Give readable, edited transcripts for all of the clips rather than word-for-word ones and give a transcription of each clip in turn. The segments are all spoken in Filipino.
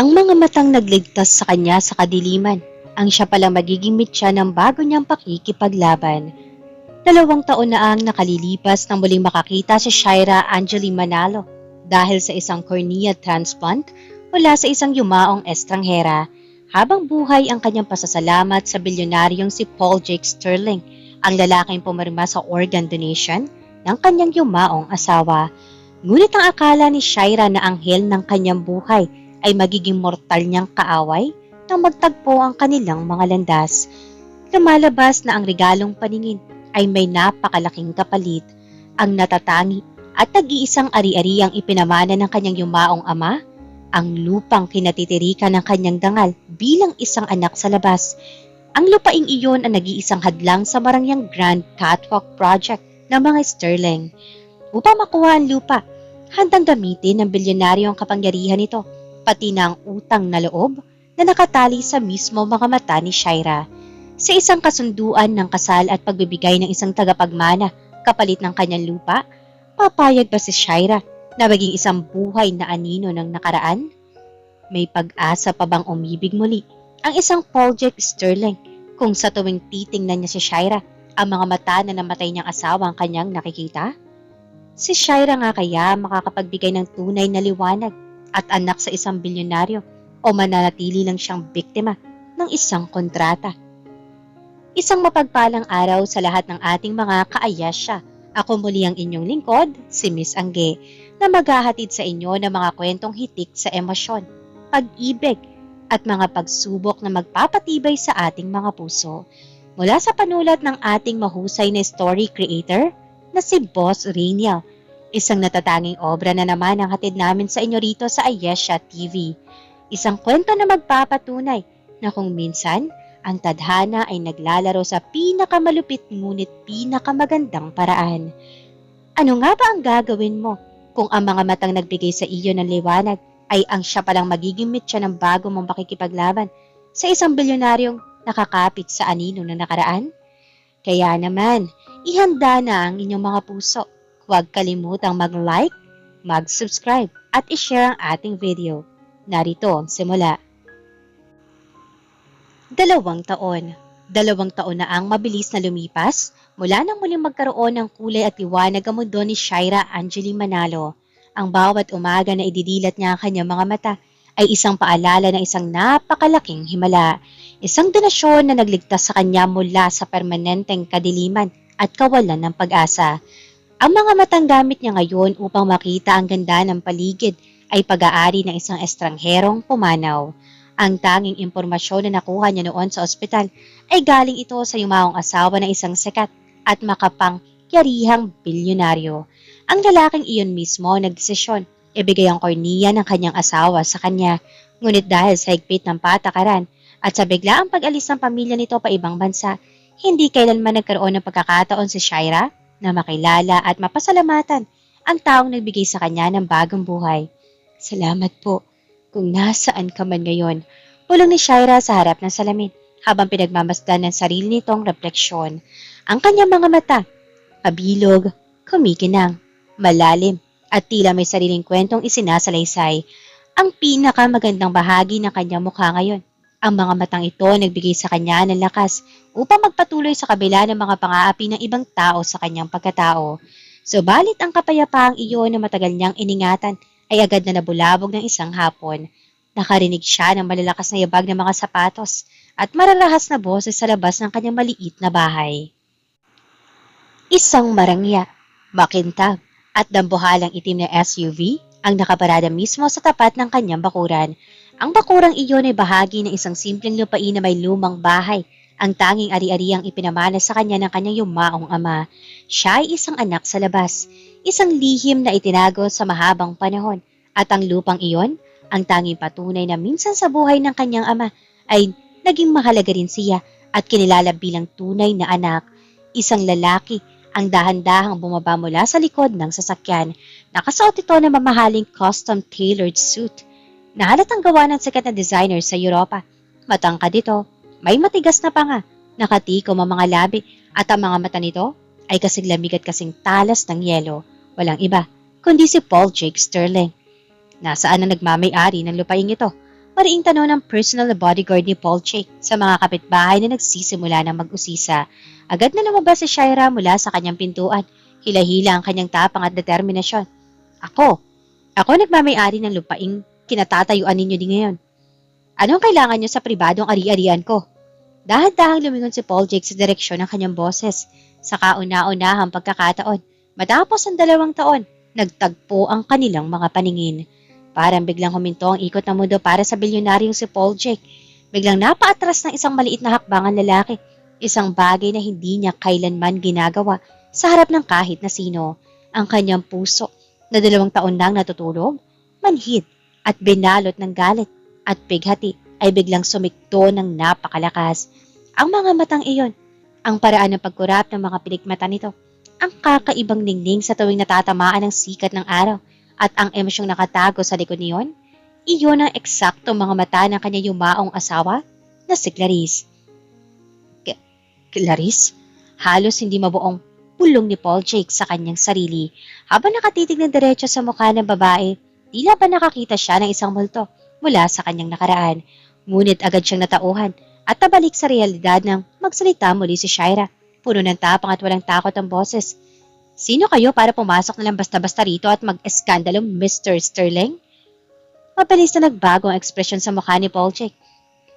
Ang mga matang nagligtas sa kanya sa kadiliman, ang siya palang magiging mitya ng bago niyang pakikipaglaban. 2 taon na ang nakalilipas nang muling makakita si Shaira Angeli Manalo dahil sa isang cornea transplant mula sa isang yumaong estranghera, habang buhay ang kanyang pasasalamat sa bilyonaryong si Paul Jake Sterling, ang lalaking pumirma sa organ donation ng kanyang yumaong asawa. Ngunit ang akala ni Shaira na anghel ng kanyang buhay ay magiging mortal niyang kaaway nang magtagpo ang kanilang mga landas. Lumalabas na ang regalong paningin ay may napakalaking kapalit, ang natatangi at nag-iisang ari-ari ang ipinamana ng kanyang yumaong ama, ang lupang kinatitirikan ng kanyang dangal bilang isang anak sa labas. Ang lupaing iyon ang nag-iisang hadlang sa marangyang Grand Catwalk Project ng mga Sterling. Upang makuha ang lupa, handang gamitin ng bilyonaryo ang kapangyarihan nito, pati na ang utang na loob na nakatali sa mismo mga mata ni Shaira. Sa isang kasunduan ng kasal at pagbibigay ng isang tagapagmana kapalit ng kanyang lupa, papayag ba si Shaira na maging isang buhay na anino ng nakaraan? May pag-asa pa bang umibig muli ang isang Paul Jake Sterling kung sa tuwing titingnan niya si Shaira, ang mga mata na namatay niyang asawa ang kanyang nakikita? Si Shaira nga kaya makakapagbigay ng tunay na liwanag at anak sa isang bilyonaryo o mananatili lang siyang biktima ng isang kontrata? Isang mapagpalang araw sa lahat ng ating mga kaayasya. Ako muli ang inyong lingkod, si Miss Angge, na maghahatid sa inyo ng mga kwentong hitik sa emosyon, pag-ibig, at mga pagsubok na magpapatibay sa ating mga puso. Mula sa panulat ng ating mahusay na story creator na si Boss Rainiel, isang natatanging obra na naman ang hatid namin sa inyo rito sa Ayesha TV. Isang kwento na magpapatunay na kung minsan, ang tadhana ay naglalaro sa pinakamalupit ngunit pinakamagandang paraan. Ano nga ba ang gagawin mo kung ang mga matang nagbigay sa iyo ng liwanag ay ang siya palang magiging mitya ng bago mong pakikipaglaban sa isang bilyonaryong nakakapit sa anino na nakaraan? Kaya naman, ihanda na ang inyong mga puso. Huwag kalimutang mag-like, mag-subscribe at i-share ang ating video. Narito ang simula. 2 taon. 2 taon na ang mabilis na lumipas mula nang muling magkaroon ng kulay at liwanag ang mundo ni Shaira Angeli Manalo. Ang bawat umaga na ididilat niya ang kanyang mga mata ay isang paalala ng isang napakalaking himala. Isang donasyon na nagligtas sa kanya mula sa permanenteng kadiliman at kawalan ng pag-asa. Ang mga matang gamit niya ngayon upang makita ang ganda ng paligid ay pag-aari ng isang estrangherong pumanaw. Ang tanging impormasyon na nakuha niya noon sa ospital ay galing ito sa yumaong asawa ng isang sikat at makapangyarihang bilyonaryo. Ang lalaking iyon mismo nagdesisyon ibigay ang kornea ng kanyang asawa sa kanya, ngunit dahil sa higpit ng patakaran at sa biglaang pag-alis ng pamilya nito pa ibang bansa, hindi kailanman nagkaroon ng pagkakataon si Shaira na makilala at mapasalamatan ang taong nagbigay sa kanya ng bagong buhay. Salamat po kung nasaan ka man ngayon, bulong ni Shaira sa harap ng salamin habang pinagmamasdan ng sarili nitong refleksyon. Ang kanyang mga mata, mabilog, kumikinang, malalim, at tila may sariling kwentong isinasalaysay. Ang pinakamagandang bahagi ng kanyang mukha ngayon. Ang mga matang ito nagbigay sa kanya ng lakas upang magpatuloy sa kabila ng mga pang-aapi ng ibang tao sa kanyang pagkatao. Subalit ang kapayapaang iyon na matagal niyang iningatan ay agad na nabulabog ng isang hapon. Nakarinig siya ng malalakas na yabag ng mga sapatos at mararahas na boses sa labas ng kanyang maliit na bahay. Isang marangya, makintab, at dambuhalang itim na SUV ang nakaparada mismo sa tapat ng kanyang bakuran. Ang bakurang iyon ay bahagi ng isang simpleng lupain na may lumang bahay. Ang tanging ari-ari ang ipinamana sa kanya ng kanyang yumaong ama. Siya ay isang anak sa labas, isang lihim na itinago sa mahabang panahon. At ang lupang iyon, ang tanging patunay na minsan sa buhay ng kanyang ama ay naging mahalaga rin siya at kinilala bilang tunay na anak. Isang lalaki ang dahan-dahang bumaba mula sa likod ng sasakyan. Nakasuot ito ng mamahaling custom-tailored suit na halatang gawa ng sikat na designer sa Europa. Matangkad ito, may matigas na panga, nakatikom ang mga labi at ang mga mata nito ay kasing lamig at kasing talas ng yelo. Walang iba, kundi si Paul Jake Sterling. Nasaan ang nagmamay-ari ng lupaing ito? mariing tanong ng personal na bodyguard ni Paul Jake sa mga kapitbahay na nagsisimula ng mag-usisa. Agad na lumabas si Shaira mula sa kanyang pintuan. Hila-hila ang kanyang tapang at determinasyon. Ako nagmamay-ari ng lupaing kinatatayuan ninyo din ngayon. Anong kailangan nyo sa pribadong ari-arian ko? Dahan-dahang lumingon si Paul Jake sa direksyon ng kanyang boses. Sa kauna-unahang pagkakataon, matapos ang 2 taon, nagtagpo ang kanilang mga paningin. Parang biglang huminto ang ikot ng mundo para sa bilyonaryong si Paul Jake. Biglang napaatras ng isang maliit na hakbangan lalaki. Isang bagay na hindi niya kailanman ginagawa sa harap ng kahit na sino. Ang kanyang puso na 2 taon nang natutulog, manhid at binalot ng galit at bighati ay biglang sumikto ng napakalakas. Ang mga matang iyon, ang paraan ng pagkurap ng mga pilikmata nito, ang kakaibang ningning sa tuwing natatamaan ng sikat ng araw, at ang emosyong nakatago sa likod niyon, iyon ang eksaktong mga mata ng kanyang yumaong asawa na si Clarice. Clarice? Halos hindi mabuong pulong ni Paul Jake sa kanyang sarili. Habang nakatitig ng diretso sa mukha ng babae, tila ba nakakita siya ng isang multo mula sa kanyang nakaraan. Ngunit agad siyang natauhan at nabalik sa realidad ng magsalita muli si Shaira. Puno ng tapang at walang takot ang boses. Sino kayo para pumasok na lang basta-basta rito at mag-eskandalo, Mr. Sterling? Mabilis na nagbago ang ekspresyon sa mukha ni Paul Jake.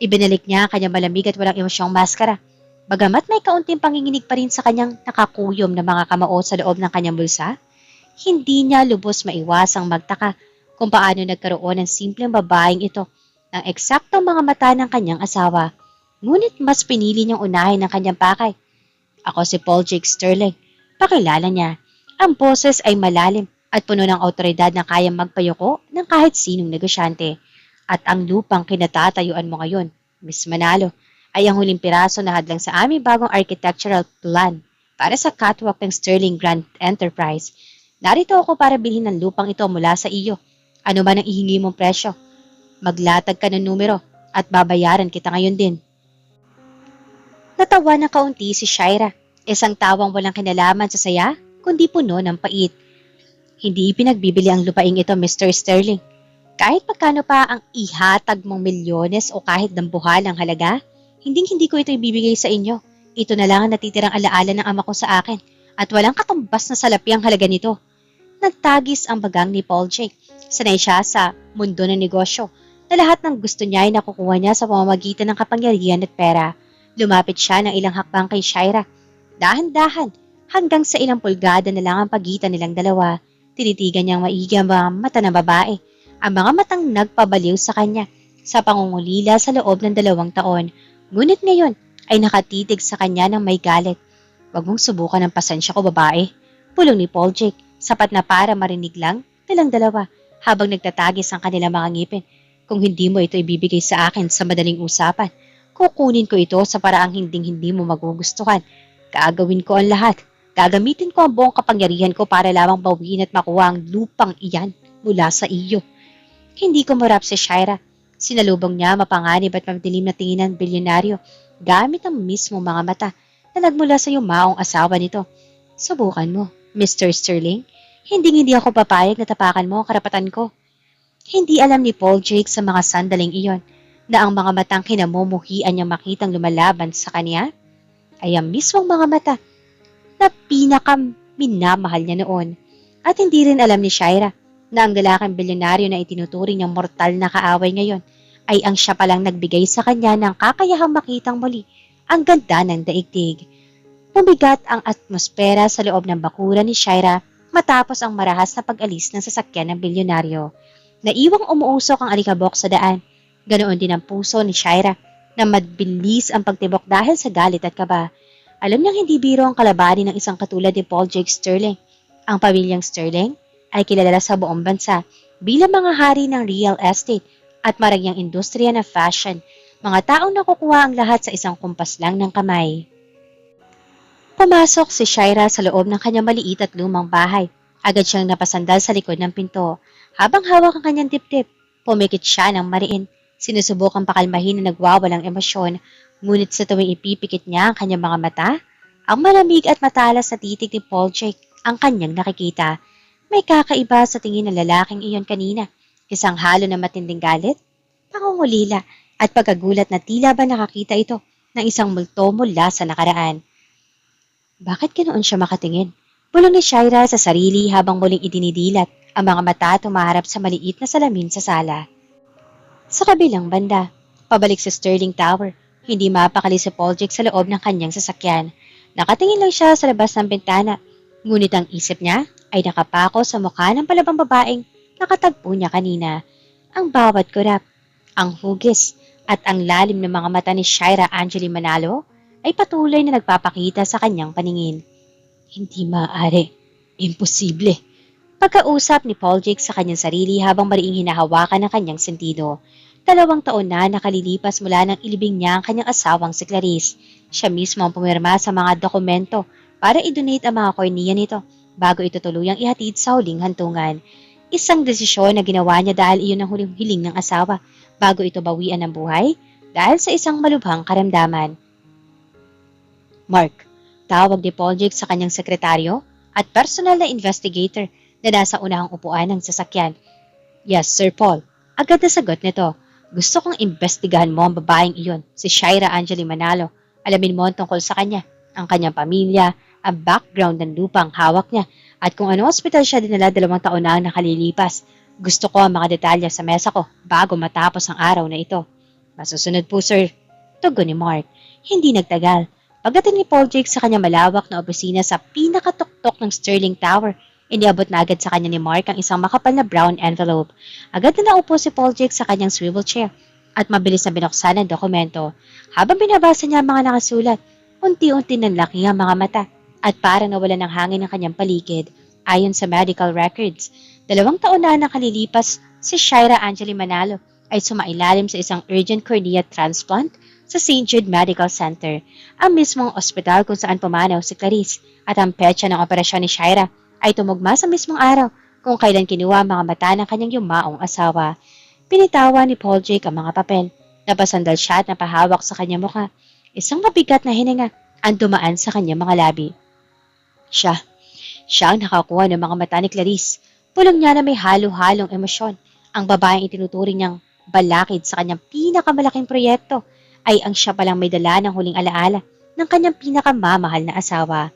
Ibinalik niya ang kanyang malamig at walang emosyong maskara. Bagamat may kaunting panginginig pa rin sa kanyang nakakuyom na mga kamao sa loob ng kanyang bulsa, hindi niya lubos maiwasang magtaka kung paano nagkaroon ng simpleng babaeng ito ng eksaktong mga mata ng kanyang asawa. Ngunit mas pinili niyang unahin ang kanyang pakay. Ako si Paul Jake Sterling. Pakilala niya. Ang boses ay malalim at puno ng awtoridad na kayang magpayuko ng kahit sinong negosyante. At ang lupang kinatatayuan mo ngayon, Miss Manalo, ay ang huling piraso na hadlang sa aming bagong architectural plan para sa catwalk ng Sterling Grand Enterprise. Narito ako para bilhin ng lupang ito mula sa iyo. Ano man ang ihingi mong presyo? Maglatag ka ng numero at babayaran kita ngayon din. Natawa ng kaunti si Shaira. Isang tawang walang kinalaman sa saya, kundi puno ng pait. Hindi pinagbibili ang lupaing ito, Mr. Sterling. Kahit magkano pa ang ihatag mong milyones o kahit dambuhal ang halaga, hindi ko ito ibibigay sa inyo. Ito na lang ang natitirang alaala ng ama ko sa akin at walang katumbas na salapi ang halaga nito. Nagtagis ang bagang ni Paul Jake. Sanay siya sa mundo ng negosyo na lahat ng gusto niya ay nakukuha niya sa pamamagitan ng kapangyarihan at pera. Lumapit siya ng ilang hakbang kay Shaira. Dahan-dahan, hanggang sa ilang pulgada na lang ang pagitan nilang dalawa. Tinitigan niyang maigi ang mga mata ng babae, ang mga matang nagpabaliw sa kanya sa pangungulila sa loob ng 2 taon. Ngunit ngayon ay nakatitig sa kanya ng may galit. Huwag mong subukan ang pasensya ko, babae. Pulong ni Paul Jake, sapat na para marinig lang nilang dalawa habang nagtatagis ang kanilang mga ngipin. Kung hindi mo ito ibibigay sa akin sa madaling usapan, kukunin ko ito sa paraang hindi mo magugustuhan. Gagawin ko ang lahat. Gagamitin ko ang buong kapangyarihan ko para lamang bawiin at makuha ang lupang iyan mula sa iyo. Hindi kumurap si Shaira. Sinalubong niya mapanganib at madilim na tingin ng bilyonaryo gamit ang mismo mga mata na nagmula sa yumaong asawa nito. Subukan mo, Mr. Sterling. Hindi ako papayag na tapakan mo ang karapatan ko. Hindi alam ni Paul Jake sa mga sandaling iyon na ang mga matang kinamumuhian niyang makitang lumalaban sa kanya ay ang mismong mga mata na pinakaminamahal niya noon. At hindi rin alam ni Shaira na ang lalaking bilyonaryo na itinuturing niyang mortal na kaaway ngayon ay ang siya palang nagbigay sa kanya ng kakayahang makitang muli ang ganda ng daigdig. Pumigat ang atmosfera sa loob ng bakuran ni Shaira matapos ang marahas na pag-alis ng sasakyan ng bilyonaryo. Naiwang umuusok ang alikabok sa daan. Ganoon din ang puso ni Shaira na mabilis ang pagtibok dahil sa galit at kaba. Alam niyang hindi biro ang kalabanin ng isang katulad ni Paul Jake Sterling. Ang pamilyang Sterling ay kilala sa buong bansa bilang mga hari ng real estate at maragyang industriya na fashion, mga taong nakukuha ang lahat sa isang kumpas lang ng kamay. Pumasok si Shaira sa loob ng kanyang maliit at lumang bahay. Agad siyang napasandal sa likod ng pinto. Habang hawak ang kanyang dibdib, pumikit siya ng mariin. Sinusubukang pakalmahin na nagwawalang emosyon, ngunit sa tuwing ipipikit niya ang kanyang mga mata, ang malamig at matalas sa titig ni Paul Jake ang kanyang nakikita. May kakaiba sa tingin ng lalaking iyon kanina, isang halo ng matinding galit, pangungulila at pagkagulat na tila ba nakakita ito ng isang multo mula sa nakaraan. Bakit ganoon siya makatingin? Bulong ni Shaira sa sarili habang muling idinidilat ang mga mata at umaharap sa maliit na salamin sa sala. Sa kabilang banda, pabalik sa Sterling Tower, hindi mapakali si Paul sa loob ng kanyang sasakyan. Nakatingin lang siya sa labas ng bintana, ngunit ang isip niya ay nakapako sa mukha ng palabang babaeng nakatagpo niya kanina. Ang bawat kurap, ang hugis, at ang lalim ng mga mata ni Shaira Angeli Manalo ay patuloy na nagpapakita sa kanyang paningin. Hindi maaari. Imposible. Pagkausap ni Paul sa kanyang sarili habang mariing hinahawakan ng kanyang sentido. 2 taon na nakalilipas mula nang ilibing niya ang kanyang asawang si Clarice. Siya mismo ang pumirma sa mga dokumento para i-donate ang mga korniya nito bago ito tuluyang ihatid sa huling hantungan. Isang desisyon na ginawa niya dahil iyon ang huling hiling ng asawa bago ito bawian ng buhay dahil sa isang malubhang karamdaman. Mark, tawag ni Paul sa kanyang sekretaryo at personal na investigator na nasa unahang upuan ng sasakyan. Yes, Sir Paul. Agad na sagot nito. Gusto kong imbestigahan mo ang babaeng iyon, si Shaira Angeli Manalo. Alamin mo ang tungkol sa kanya, ang kanyang pamilya, ang background ng lupang hawak niya, at kung ano ospital siya dinala 2 taon na ang nakalilipas. Gusto ko ang mga detalye sa mesa ko bago matapos ang araw na ito. Masusunod po, sir. Tugon ni Mark. Hindi nagtagal. Pagdating ni Paul sa kanyang malawak na opisina sa pinakatuktok ng Sterling Tower, iniabot na agad sa kanya ni Mark ang isang makapal na brown envelope. Agad na naupo si Paul sa kanyang swivel chair at mabilis na binuksan ang dokumento. Habang binabasa niya ang mga nakasulat, unti-unti nanlaki ang mga mata at parang nawalan ng hangin ang kanyang paligid. Ayon sa medical records, 2 taon na nakalilipas, si Shaira Angeli Manalo ay sumailalim sa isang urgent cornea transplant sa St. Jude Medical Center, ang mismong ospital kung saan pumanaw si Clarice, at ang petsa ng operasyon ni Shaira ay tumugma sa mismong araw kung kailan kinuha ang mga mata ng kanyang yumaong asawa. Pinitawa ni Paul ang mga papel. Napasandal siya at napahawak sa kanyang mukha. Isang mabigat na hininga ang dumaan sa kanyang mga labi. Siya ang nakakuha ng mga mata ni Clarice. Pulong niya na may halo-halong emosyon. Ang babaeng itinuturing niyang balakid sa kanyang pinakamalaking proyekto ay ang siya palang may dala ng huling alaala ng kanyang pinakamamahal na asawa.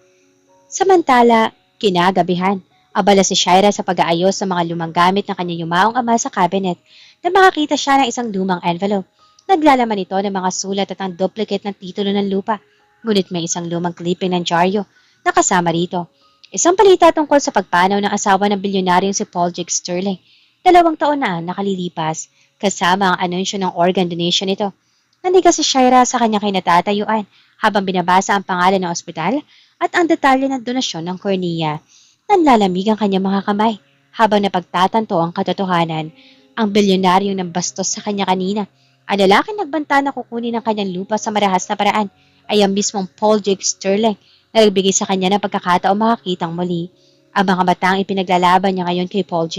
Samantala, kinagabihan, abala si Shaira sa pag-aayos sa mga lumang gamit ng kanyang yumaong ama sa cabinet na makakita siya ng isang lumang envelope. Naglalaman ito ng mga sulat at ang duplicate ng titulo ng lupa. Ngunit may isang lumang clipping ng dyaryo na kasama rito. Isang balita tungkol sa pagpanaw ng asawa ng bilyonaryong si Paul Sterling. 2 taon na nakalilipas, kasama ang anunsyo ng organ donation nito. Nandiga si Shaira sa kanyang kinatatayuan habang binabasa ang pangalan ng ospital at ang detalye ng donasyon ng kornea. Nanlalamig ang kanyang mga kamay habang napagtatanto ang katotohanan. Ang bilyonaryong ng bastos sa kanya kanina, ang lalaking nagbanta na kukunin ang kanyang lupa sa marahas na paraan, ay ang mismong Paul Sterling na nagbigay sa kanya ng pagkakataong makakitang muli. Ang mga matang ipinaglalaban niya ngayon kay Paul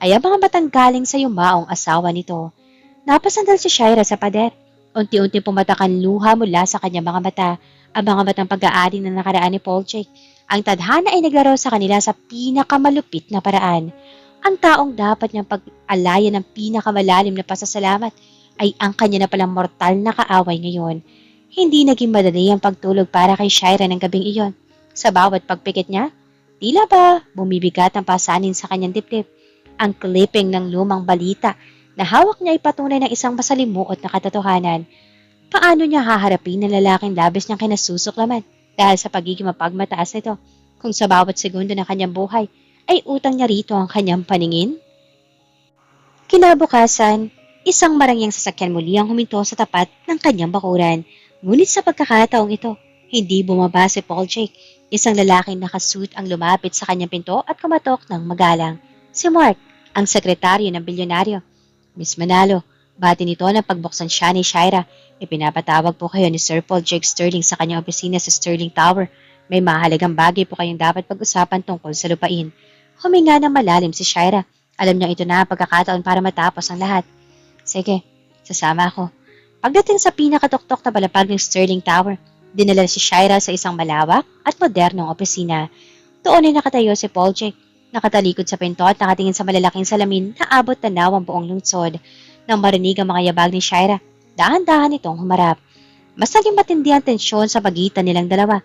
ay ang mga matang galing sa yumaong asawa nito. Napasandal si Shaira sa pader. Unti-unti pumatakan luha mula sa kanyang mga mata, ang mga matang pag-aari na nakaraan ni Paul Ang tadhana ay naglaro sa kanila sa pinakamalupit na paraan. Ang taong dapat niyang pag-alayan ng pinakamalalim na pasasalamat ay ang kanya na palang mortal na kaaway ngayon. Hindi naging madali ang pagtulog para kay Shaira ng gabing iyon. Sa bawat pagpikit niya, tila ba bumibigat ang pasanin sa kanyang dibdib. Ang clipping ng lumang balita na hawak niya ay patunay ng isang masalimuot na katotohanan. Paano niya haharapin ang lalaking labis niyang kinasusuklaman dahil sa pagiging mapagmataas nito kung sa bawat segundo ng kanyang buhay ay utang niya rito ang kanyang paningin? Kinabukasan, isang marangyang sasakyan muli ang huminto sa tapat ng kanyang bakuran. Ngunit sa pagkakataong ito, hindi bumaba si Paul Isang lalaking nakasuit ang lumapit sa kanyang pinto at kumatok ng magalang. Si Mark, ang sekretaryo ng bilyonaryo. Miss Manalo, bati nito na pagbuksan siya ni Shaira. Ipinapatawag po kayo ni Sir Paul Sterling sa kanyang opisina sa Sterling Tower. May mahalagang bagay po kayong dapat pag-usapan tungkol sa lupain. Huminga ng malalim si Shaira. Alam niya ito na ang pagkakataon para matapos ang lahat. Sige, sasama ako. Pagdating sa pinakatuktok na palapag ng Sterling Tower, dinala si Shaira sa isang malawak at modernong opisina. Doon ay nakatayo si Paul nakatalikod sa pinto at nakatingin sa malalaking salamin na abot tanaw ang buong lungsod. nang marinig ang mga yabag ni Shaira. Dahan-dahan itong humarap. Mas naging matindi ang tensyon sa pagitan nilang dalawa.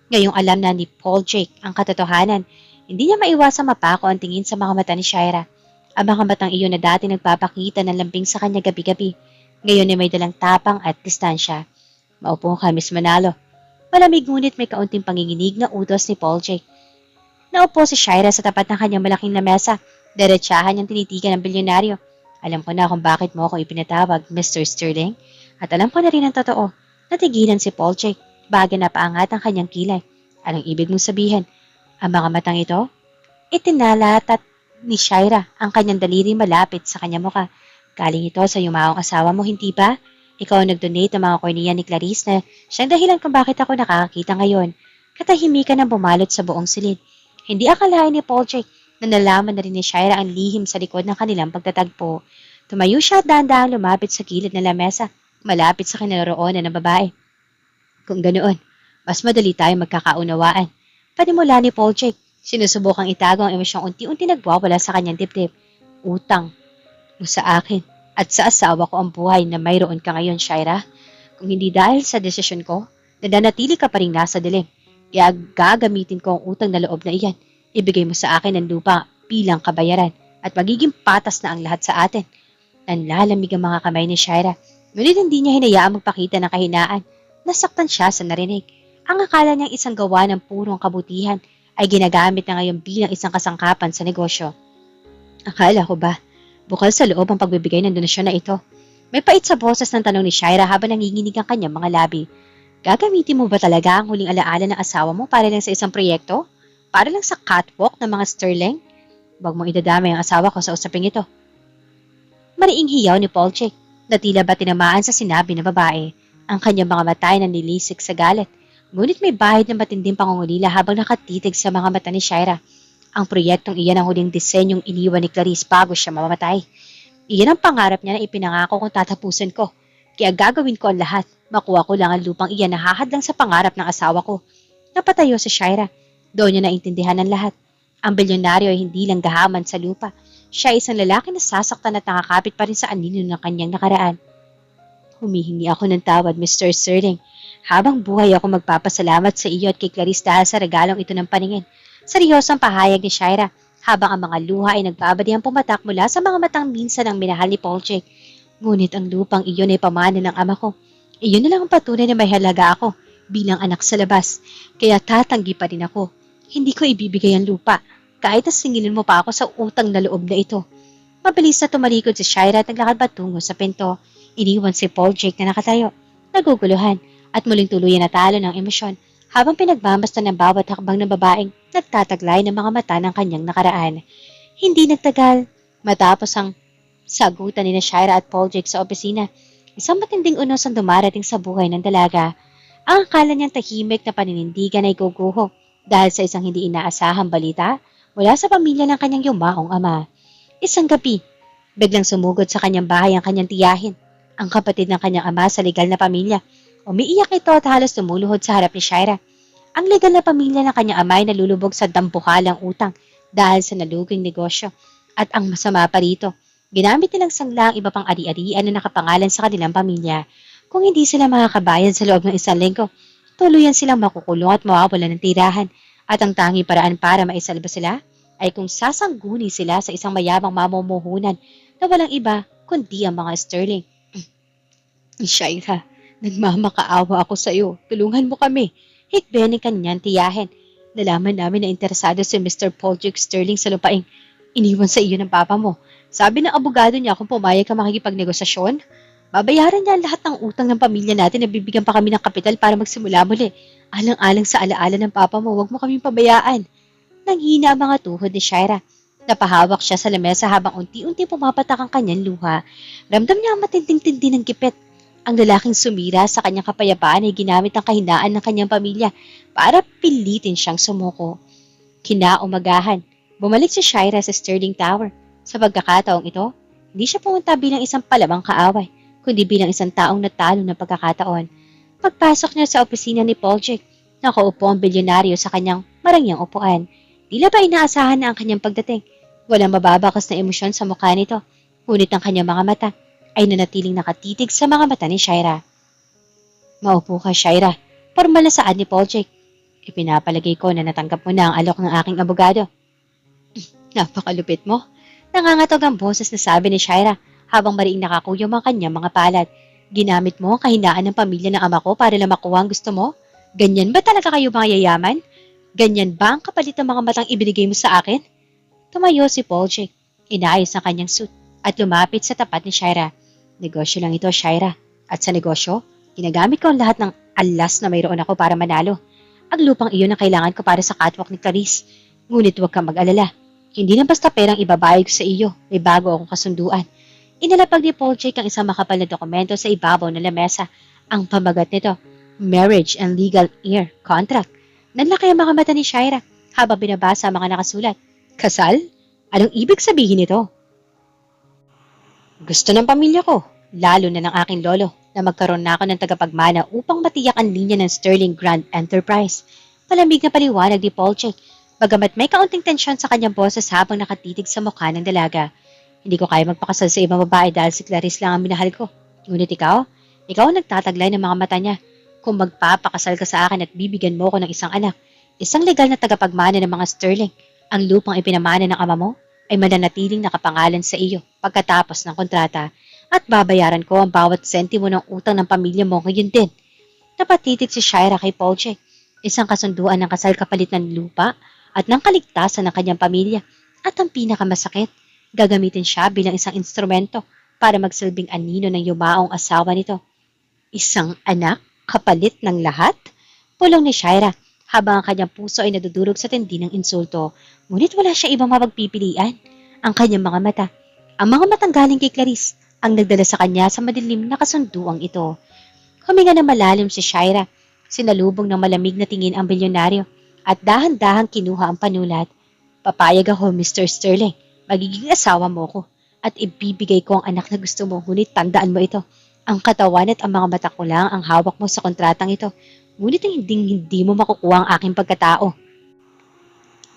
Ngayong alam na ni Paul Jake ang katotohanan, hindi niya maiwasang mapako ang tingin sa mga mata ni Shaira. Ang mga matang iyon na dati nagpapakita ng lambing sa kanya gabi-gabi, ngayon ay may dalang tapang at distansya. Maupo ka, Miss Manalo. Malamig ngunit may kaunting panginginig na utos ni Paul Jake. Naupo si Shaira sa tapat ng kanyang malaking lamesa. Diretsahan niyang tinitigan ng bilyonaryo. Alam ko na kung bakit mo ako ipinatawag, Mr. Sterling. At alam ko na rin ang totoo. Natigilan si Paul Jake, bago na paangat ang kanyang kilay. Anong ibig mong sabihin? Ang mga matang ito? Itinalatat ni Shaira ang kanyang daliri malapit sa kanyang muka. Galing ito sa yumaong asawa mo, hindi ba? Ikaw ang nag-donate ng mga kornea ni Clarice na siyang dahilan kung bakit ako nakakakita ngayon. Katahimikan ang bumalot sa buong silid. Hindi akalain ni Paul Jake na nalaman na rin ni Shaira ang lihim sa likod ng kanilang pagtatagpo. Tumayo siya at dahan-dahang lumapit sa gilid ng lamesa, malapit sa kinaroroonan ng babae. Kung ganoon, mas madali tayo magkakaunawaan. Panimula ni Paul Jake, sinusubukang itago ang emosyong unti-unti nagwawala sa kanyang dibdib. Utang mo sa akin at sa asawa ko ang buhay na mayroon ka ngayon, Shaira. Kung hindi dahil sa desisyon ko, nananatili ka pa rin nasa dilim. Kaya gagamitin ko ang utang na loob na iyan. Ibigay mo sa akin ang lupa bilang kabayaran at magiging patas na ang lahat sa atin. Nanlalamig ang mga kamay ni Shaira, ngunit hindi niya hinayaang magpakita ng kahinaan. Nasaktan siya sa narinig. Ang akala niyang isang gawa ng purong kabutihan ay ginagamit na ngayon bilang isang kasangkapan sa negosyo. Akala ko ba, bukal sa loob ang pagbibigay ng donasyon na ito? May pait sa boses ng tanong ni Shaira habang nanginginig ang kanyang mga labi. Gagamitin mo ba talaga ang huling alaala ng asawa mo para lang sa isang proyekto? Para lang sa catwalk ng mga Sterling? Huwag mong idadamay ang asawa ko sa usaping ito. Mariing hiyaw ni Paul Jake na tila ba tinamaan sa sinabi ng babae. Ang kanyang mga mata ay nanilisik sa galit. Ngunit may bahid ng matinding pangungulila habang nakatitig sa mga mata ni Shaira. Ang proyektong iyan ang huling disenyong iniwan ni Clarice bago siya mamamatay. Iyan ang pangarap niya na ipinangako kung tatapusin ko. Kaya gagawin ko ang lahat. Makuha ko lang ang lupang iyan na hahadlang sa pangarap ng asawa ko. Napatayo si Shaira. Doon niya naintindihan ng lahat. Ang bilyonaryo ay hindi lang gahaman sa lupa. Siya ay isang lalaki na sasaktan at nakakapit pa rin sa anino ng kanyang nakaraan. Humihingi ako ng tawad, Mr. Sterling. Habang buhay ako magpapasalamat sa iyo at kay Clarice dahil sa regalong ito ng paningin. Seryosong pahayag ni Shaira habang ang mga luha ay nagbabadihang pumatak mula sa mga matang minsan ng minahal ni Paul Jake. Ngunit ang lupang iyon ay pamana ng ama ko. Iyon na lang ang patunay na may halaga ako bilang anak sa labas. Kaya tatanggi pa rin ako. Hindi ko ibibigay ang lupa kahit na singilin mo pa ako sa utang na loob na ito. Mabilis na tumalikod si Shaira at naglakad patungo sa pinto. Iniwan si Paul Jake na nakatayo, naguguluhan at muling tuluyan na talo ng emosyon habang pinagmamasdan ng bawat hakbang ng babaeng nagtataglay ng mga mata ng kanyang nakaraan. Hindi nagtagal matapos ang sagutan ni Shaira at Paul Jake sa opisina. Isang matinding unos ang dumarating sa buhay ng dalaga. Ang akala niyang tahimik na paninindigan ay guguho dahil sa isang hindi inaasahang balita mula sa pamilya ng kanyang yumaong ama. Isang gabi, biglang sumugod sa kanyang bahay ang kanyang tiyahin, ang kapatid ng kanyang ama sa legal na pamilya. Umiiyak ito at halos tumuluhod sa harap ni Shaira. Ang legal na pamilya ng kanyang ama ay nalulubog sa dampuhalang utang dahil sa naluging negosyo. At ang masama pa rito, ginamit nilang sangla ang iba pang ari-arian na nakapangalan sa kanilang pamilya. Kung hindi sila makakabayad sa loob ng isang linggo, tuluyan silang makukulong at mawawalan ng tirahan. At ang tanging paraan para maisalba sila ay kung sasangguni sila sa isang mayamang mamumuhunan na walang iba kundi ang mga Sterling. Shaira, nagmamakaawa ako sa iyo. Tulungan mo kami. Hikbe ni kanyang tiyahin. Nalaman namin na interesado si Mr. Paul Jake Sterling sa lupaing iniwan sa iyo ng papa mo. Sabi ng abogado niya kung pumayag ka makikipagnegosasyon, babayaran niya lahat ng utang ng pamilya natin na bibigyan pa kami ng kapital para magsimula muli. Alang-alang sa alaala ng papa mo, huwag mo kaming pabayaan. Nanghina ang mga tuhod ni Shaira. Napahawak siya sa lamesa habang unti-unti pumapatak ang kanyang luha. Ramdam niya ang matinding-tindi ng gipit. Ang lalaking sumira sa kanyang kapayapaan ay ginamit ang kahinaan ng kanyang pamilya para pilitin siyang sumuko. Kinaumagahan, bumalik si Shaira sa Sterling Tower. Sa pagkakataong ito, hindi siya pumunta bilang isang palamang kaaway, kundi bilang isang taong natalo ng pagkakataon. Pagpasok niya sa opisina ni Paul Jake, nakaupo ang bilyonaryo sa kanyang marangyang upuan. Tila ba inaasahan na ang kanyang pagdating. Walang mababakas na emosyon sa mukha nito, ngunit ang kanyang mga mata ay nanatiling nakatitig sa mga mata ni Shaira. Maupo ka, Shaira. Formal na saad ni Paul Jake. Ipinapalagay ko na natanggap mo na ang alok ng aking abogado. Napakalupit mo. Nangangatog ang boses na sabi ni Shaira habang mariing nakakuyom ang kanyang mga palad. Ginamit mo ang kahinaan ng pamilya ng ama ko para lang makuha ang gusto mo? Ganyan ba talaga kayo mga yayaman? Ganyan ba ang kapalit ng mga matang ibinigay mo sa akin? Tumayo si Paul Jake. Inaayos ang kanyang suit at lumapit sa tapat ni Shaira. Negosyo lang ito, Shaira. At sa negosyo, ginagamit ko ang lahat ng alas na mayroon ako para manalo. Ang lupang iyon ang kailangan ko para sa catwalk ni Clarice. Ngunit huwag kang mag-alala. Hindi na basta perang ibabayad ko sa iyo. May bago akong kasunduan. Inalapag ni Paul Jake ang isang makapal na dokumento sa ibabaw ng lamesa. Ang pamagat nito, Marriage and Legal Heir Contract. Nanlaki ang mga mata ni Shaira habang binabasa ang mga nakasulat. Kasal? Anong ibig sabihin nito? Gusto ng pamilya ko, lalo na ng aking lolo, na magkaroon na ako ng tagapagmana upang matiyak ang linya ng Sterling Grand Enterprise. Palamig na paliwanag ni Paul Jake, bagamat may kaunting tensyon sa kanyang boses habang nakatitig sa mukha ng dalaga. Hindi ko kaya magpakasal sa ibang babae dahil si Clarice lang ang minahal ko. Ngunit ikaw ang nagtataglay ng mga mata niya. Kung magpapakasal ka sa akin at bibigyan mo ko ng isang anak, isang legal na tagapagmana ng mga Sterling, ang lupang ipinamana ng ama mo ay mananatiling nakapangalan sa iyo pagkatapos ng kontrata at babayaran ko ang bawat sentimo ng utang ng pamilya mo ngayon din. Napatitig si Shaira kay Paul Jake, isang kasunduan ng kasal kapalit ng lupa at ng kaligtasan ng kanyang pamilya at ang pinakamasakit, gagamitin siya bilang isang instrumento para magsilbing anino ng yumaong asawa nito. Isang anak kapalit ng lahat? Pulong ni Shaira habang ang kanyang puso ay nadudurog sa tindi ng insulto. Ngunit wala siya ibang mapagpipilian. Ang kanyang mga mata, ang mga matang galing kay Clarice, ang nagdala sa kanya sa madilim na kasunduang ito. Huminga na malalim si Shaira. Sinalubong ng malamig na tingin ang bilyonaryo at dahan-dahang kinuha ang panulat. Papayag ako, Mr. Sterling. Magiging asawa mo ko at ibibigay ko ang anak na gusto mo. Ngunit tandaan mo ito. Ang katawan at ang mga mata ko lang ang hawak mo sa kontratang ito. Ngunit hindi mo makukuha ang aking pagkatao.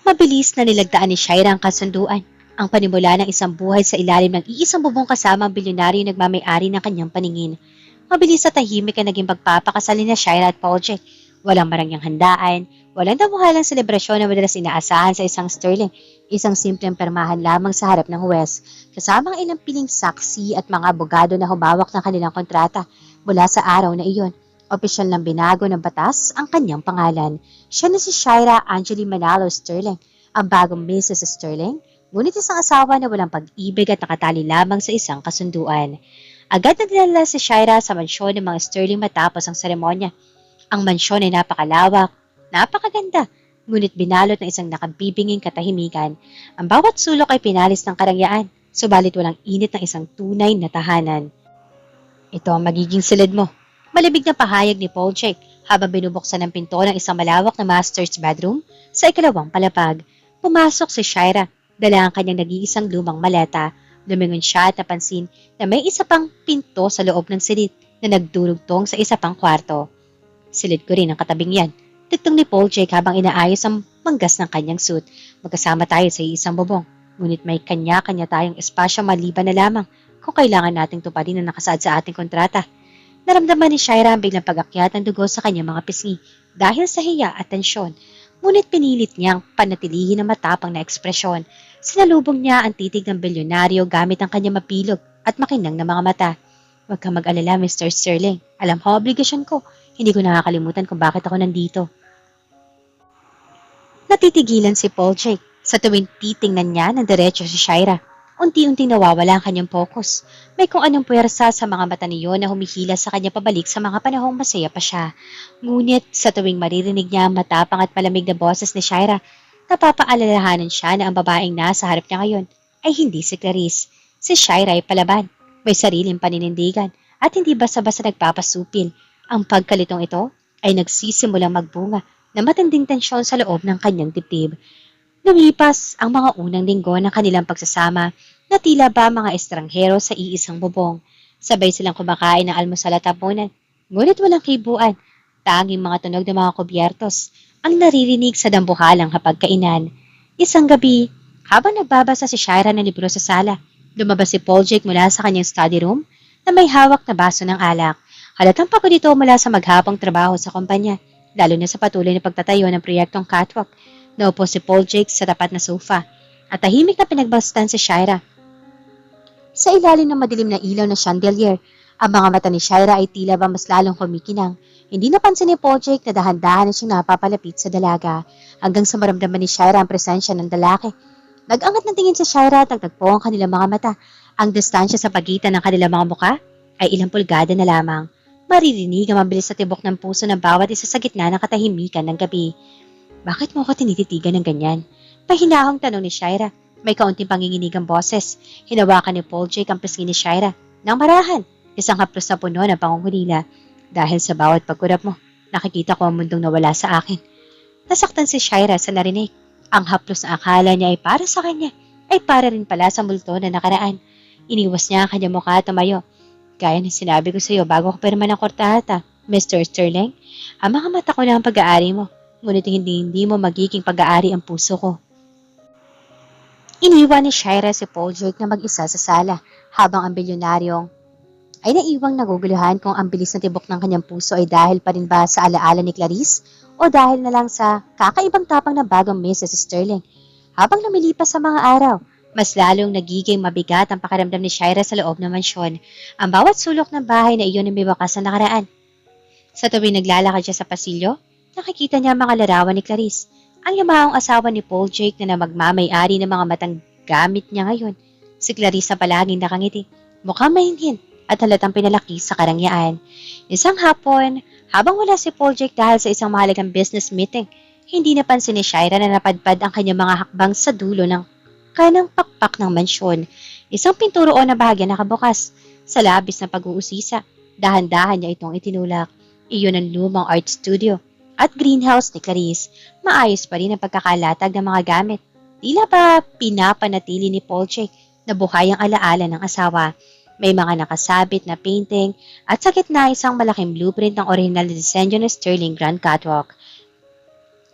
Mabilis na nilagdaan ni Shaira ang kasunduan. Ang panimula ng isang buhay sa ilalim ng iisang bubong kasama ang bilyonaryo nagmamay-ari ng kanyang paningin. Mabilis at tahimik ang naging pagpapakasal ni Shaira at Paul Jake. Walang marangyang handaan, walang damuhalang selebrasyon na madalas inaasahan sa isang Sterling. Isang simpleng permahan lamang sa harap ng huwes, kasama ang ilang piling saksi at mga abogado na humawak ng kanilang kontrata. Mula sa araw na iyon, opisyal ng binago ng batas ang kanyang pangalan. Siya na si Shaira Angeli Manalo Sterling, ang bagong Mrs. Sterling, ngunit isang asawa na walang pag-ibig at nakatali lamang sa isang kasunduan. Agad nagdala si Shaira sa mansyon ng mga Sterling matapos ang seremonya. Ang mansyon ay napakalawak, napakaganda, ngunit binalot ng isang nakabibinging katahimikan. Ang bawat sulok ay pinalis ng karangyaan, subalit walang init ng isang tunay na tahanan. Ito ang magiging silid mo. Malibig na pahayag ni Paul Jake habang binubuksan ng pinto ng isang malawak na master's bedroom sa ikalawang palapag. Pumasok si Shaira, dala ang kanyang nag-iisang lumang maleta. Lumingon siya at napansin na may isa pang pinto sa loob ng silid na nagdurugtong sa isa pang kwarto. Silid ko rin ang katabing yan. Digtong ni Paul Jake habang inaayos ang manggas ng kanyang suit. Magkasama tayo sa isang bubong. Ngunit may kanya-kanya tayong espasyo maliban na lamang kung kailangan nating tuparin ang nakasaad sa ating kontrata. Naramdaman ni Shaira ang biglang pag-akyat ng dugo sa kanyang mga pisngi dahil sa hiya at tensyon. Ngunit pinilit niyang panatilihin ang matapang na ekspresyon. Sinalubong niya ang titig ng bilyonaryo gamit ang kanyang mapilog at makinang na mga mata. Huwag kang mag-alala, Mr. Sterling. Alam ko obligasyon ko. Hindi ko nakakalimutan kung bakit ako nandito. Natitigilan si Paul Jake sa tuwing titingnan niya ng diretso si Shaira. Unti-unting nawawala ang kanyang focus. May kung anong puwersa sa mga mata niyo na humihila sa kanya pabalik sa mga panahong masaya pa siya. Ngunit sa tuwing maririnig niya ang matapang at malamig na boses ni Shaira, napapaalalahanan siya na ang babaeng nasa harap niya ngayon ay hindi si Clarice. Si Shaira ay palaban, may sariling paninindigan at hindi basta-basta nagpapasupil. Ang pagkalitong ito ay nagsisimulang magbunga na matinding tensyon sa loob ng kanyang dibdib. Lumipas ang mga unang linggo ng kanilang pagsasama na tila ba mga estranghero sa iisang bubong. Sabay silang kumakain ng almusal at hapunan. Ngunit walang kibuan, tanging mga tunog ng mga kubyertos ang naririnig sa dambuhalang hapagkainan. Isang gabi, habang nagbabasa si Shaira ng libro sa sala, lumabas si Paul Jake mula sa kanyang study room na may hawak na baso ng alak. Halatang pagod ito mula sa maghapong trabaho sa kumpanya, lalo na sa patuloy na pagtatayo ng proyektong catwalk. Naupo si Paul Jake sa tapat na sofa at tahimik na pinagbastan si Shira. Sa ilalim ng madilim na ilaw na chandelier, ang mga mata ni Shira ay tila ba mas lalong kumikinang. Hindi napansin ni Paul Jake na dahan-dahan na siyang napapalapit sa dalaga hanggang sa maramdaman ni Shira ang presensya ng lalaki. Nag-angat ng tingin sa Shira at nagtagpo ang kanilang mga mata. Ang distansya sa pagitan ng kanilang mga muka ay ilang pulgada na lamang. Maririnig ang mabilis na tibok ng puso ng bawat isa sa gitna ng katahimikan ng gabi. Bakit mo ako tinititigan ng ganyan? Pahinahong tanong ni Shira. May kaunting panginginig ang boses. Hinawakan ni Paul Jake ang pisngi ni Shira. Nang marahan, isang haplos na puno ng pangungulila. Dahil sa bawat pagkurap mo, nakikita ko ang mundong nawala sa akin. Nasaktan si Shira sa narinig. Ang haplos na akala niya ay para sa kanya, ay para rin pala sa multo na nakaraan. Iniwas niya ang kanyang mukha at tumayo. Gaya ng sinabi ko sa iyo bago ko pirma ng kortata, Mr. Sterling, ang mga mata ko na ang pag-aari mo, ngunit hindi mo magiging pag-aari ang puso ko. Iniwan ni Shira si Paul Jake na mag-isa sa sala, habang ang bilyonaryong ay naiwang naguguluhan kung ang bilis na tibok ng kanyang puso ay dahil pa rin ba sa alaala ni Clarice o dahil na lang sa kakaibang tapang ng bagong Mrs. Sterling. Habang lumilipas sa mga araw, mas lalong nagiging mabigat ang pakiramdam ni Shira sa loob ng mansyon. Ang bawat sulok ng bahay na iyon ay may wakas na nakaraan. Sa tuwing naglalakad siya sa pasilyo, nakikita niya ang mga larawan ni Clarice, ang yamahong asawa ni Paul Jake na magmamay-ari ng mga matang gamit niya ngayon. Si Clarice na palaging nakangiti, mukhang mahinhin at halatang pinalaki sa karangyaan. Isang hapon, habang wala si Paul Jake dahil sa isang mahalagang business meeting, hindi napansin ni Shira na napadpad ang kanyang mga hakbang sa dulo ng kanang pakpak ng mansyon. Isang pinturoon na bahagya nakabukas. Sa labis na pag-uusisa, dahan-dahan niya itong itinulak. Iyon ang lumang art studio at greenhouse ni Clarice. Maayos pa rin ang pagkakalatag ng mga gamit. Tila pa pinapanatili ni Paul Jake na buhay ang alaala ng asawa. May mga nakasabit na painting at sa gitna isang malaking blueprint ng original na disenyo ng Sterling Grand Catwalk.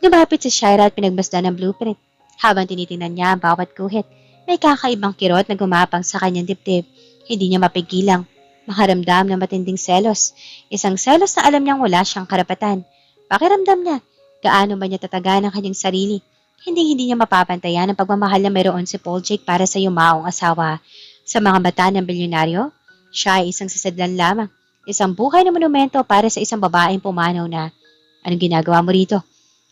Lumapit si Shira at pinagbasdan ng blueprint. Habang tinitingnan niya ang bawat guhit, may kakaibang kirot na gumapang sa kanyang dibdib. Hindi niya mapigilang makaramdam ng matinding selos. Isang selos na alam niyang wala siyang karapatan. Pakiramdam niya, gaano ba niya tatagan ang kanyang sarili. Hindi niya mapapantayan ang pagmamahal na mayroon si Paul Jake para sa yumaong asawa. Sa mga mata ng bilyonaryo, siya ay isang sasadlan lamang. Isang buhay na monumento para sa isang babaeng pumanaw na, anong ginagawa mo rito?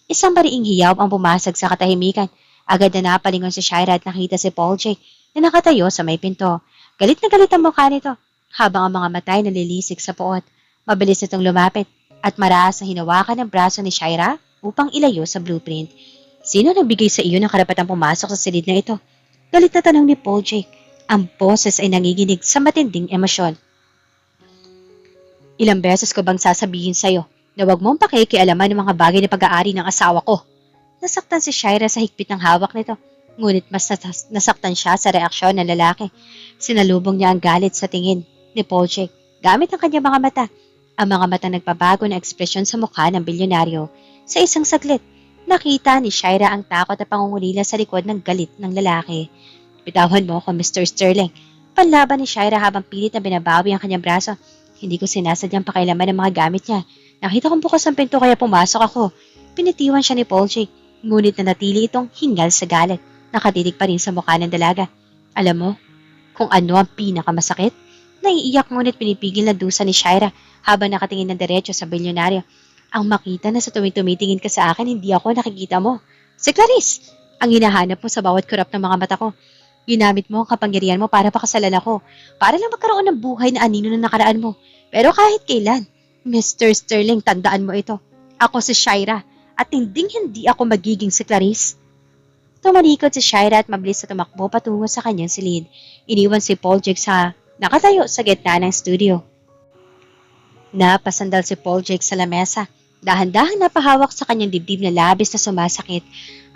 Isang bariing hiyaw ang pumasag sa katahimikan. Agad na napalingon si Shira at nakita si Paul Jake na nakatayo sa may pinto. Galit na galit ang mukha nito, habang ang mga mata ay nalilisik sa puot. Mabilis nitong lumapit at marahas na hinawakan ng braso ni Shira upang ilayo sa blueprint. Sino nagbigay sa iyo ng karapatang pumasok sa silid na ito? Galit na tanong ni Paul Jake. Ang boses ay nanginginig sa matinding emosyon. Ilang beses ko bang sasabihin sa'yo na huwag mong pakikialaman ng mga bagay na pag-aari ng asawa ko? Nasaktan si Shira sa higpit ng hawak nito, ngunit mas nasaktan siya sa reaksyon ng lalaki. Sinalubong niya ang galit sa tingin ni Paul Jake gamit ang kanyang mga mata. Ang mga mata nagpabago na ekspresyon sa mukha ng bilyonaryo. Sa isang saglit, nakita ni Shira ang takot at pangungulila sa likod ng galit ng lalaki. Bitawan mo ako, Mr. Sterling. Panlaban ni Shira habang pilit na binabawi ang kanyang braso. Hindi ko sinasadyang pakialaman ng mga gamit niya. Nakita kong bukas ang pinto kaya pumasok ako. Pinitiwan siya ni Paul Jake, ngunit nanatili itong hingal sa galit. Nakatitig pa rin sa mukha ng dalaga. Alam mo kung ano ang pinakamasakit? Naiiyak ngunit pinipigil na dusa ni Shira habang nakatingin ng diretso sa bilyonaryo. Ang makita na sa tuwing tumitingin ka sa akin, hindi ako nakikita mo. Si Clarice, ang hinahanap mo sa bawat kurap ng mga mata ko. Ginamit mo ang kapangyarihan mo para pakasalan ako, para lang magkaroon ng buhay na anino na nakaraan mo. Pero kahit kailan, Mr. Sterling, tandaan mo ito. Ako si Shira at hindi ako magiging si Clarice. Tumalikod si Shira at mabilis na tumakbo patungo sa kanyang silid. Iniwan si Paul Jake sa nakatayo sa gitna ng studio. Napasandal si Paul Jake sa lamesa. Dahan-dahan napahawak sa kanyang dibdib na labis na sumasakit.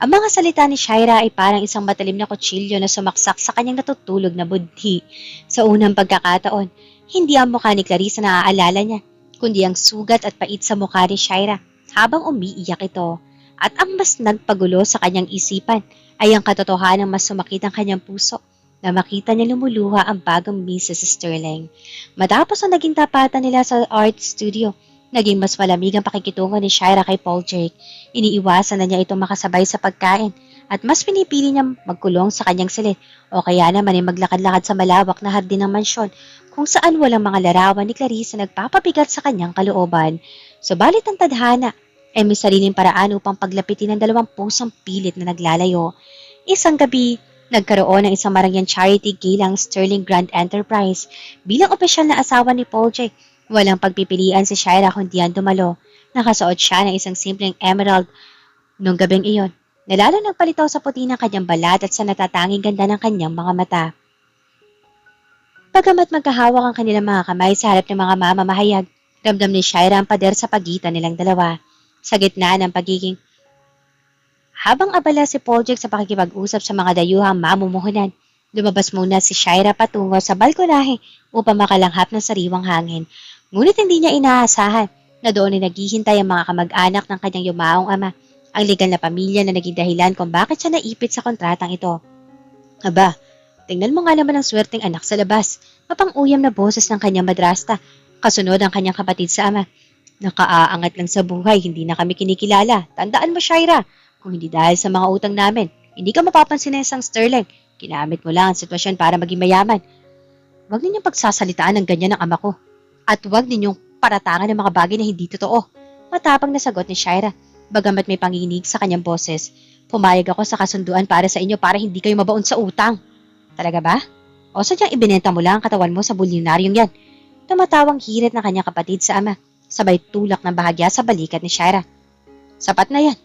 Ang mga salita ni Shira ay parang isang matalim na kutsilyo na sumaksak sa kanyang natutulog na budhi. Sa unang pagkakataon, hindi ang mukha ni Clarice na naaalala niya, kundi ang sugat at pait sa mukha ni Shira habang umiiyak ito. At ang mas nagpagulo sa kanyang isipan ay ang katotohanan mas sumakit ang kanyang puso. na makita niya lumuluha ang bagong Mrs. Sterling. Matapos ang naging tapatan nila sa art studio, naging mas malamig ang pakikitungo ni Shira kay Paul Jake. Iniiwasan na niya itong makasabay sa pagkain at mas pinipili niya magkulong sa kanyang silid o kaya naman ay maglakad-lakad sa malawak na hardin ng mansyon kung saan walang mga larawan ni Clarice na nagpapabigat sa kanyang kalooban. Subalit ang tadhana ay may sariling paraan upang paglapitin ng dalawang pusong pilit na naglalayo. Isang gabi, nagkaroon ng isang marangyang charity gilang Sterling Grand Enterprise bilang opisyal na asawa ni Paul Jake. Walang pagpipilian si Shira kundi ang dumalo. Nakasuot siya ng isang simpleng emerald nung gabing iyon. Nalalo nagpalitaw sa puti ng kanyang balat at sa natatanging ganda ng kanyang mga mata. Bagamat magkahawak ang kanilang mga kamay sa harap ng mga mamamahayag, ramdam ni Shira ang pader sa pagitan nilang dalawa. Sa gitna ng pagiging habang abala si Paul Jake sa pakikipag-usap sa mga dayuhang mamumuhunan, lumabas muna si Shira patungo sa balkonahe upang makalanghap ng sariwang hangin. Ngunit hindi niya inaasahan na doon ay naghihintay ang mga kamag-anak ng kanyang yumaong ama, ang legal na pamilya na naging dahilan kung bakit siya naipit sa kontratang ito. Aba, tingnan mo nga naman ang swerteng anak sa labas, mapang-uyam na boses ng kanyang madrasta, kasunod ang kanyang kapatid sa ama. Nakaaangat lang sa buhay, hindi na kami kinikilala. Tandaan mo, Shira, kung hindi dahil sa mga utang namin, hindi ka mapapansin ng isang Sterling. Ginamit mo lang ang sitwasyon para maging mayaman. Huwag ninyong pagsasalitaan ng ganyan ng ama ko. At huwag ninyong paratangan ng mga bagay na hindi totoo. Matapang na sagot ni Shira, bagamat may panginig sa kanyang boses. Pumayag ako sa kasunduan para sa inyo para hindi kayo mabaon sa utang. Talaga ba? O sadyang ibinenta mo lang ang katawan mo sa bulyonaryong yan? Tumatawang hirit ng kanyang kapatid sa ama, sabay tulak ng bahagya sa balikat ni Shira. Sapat na yan.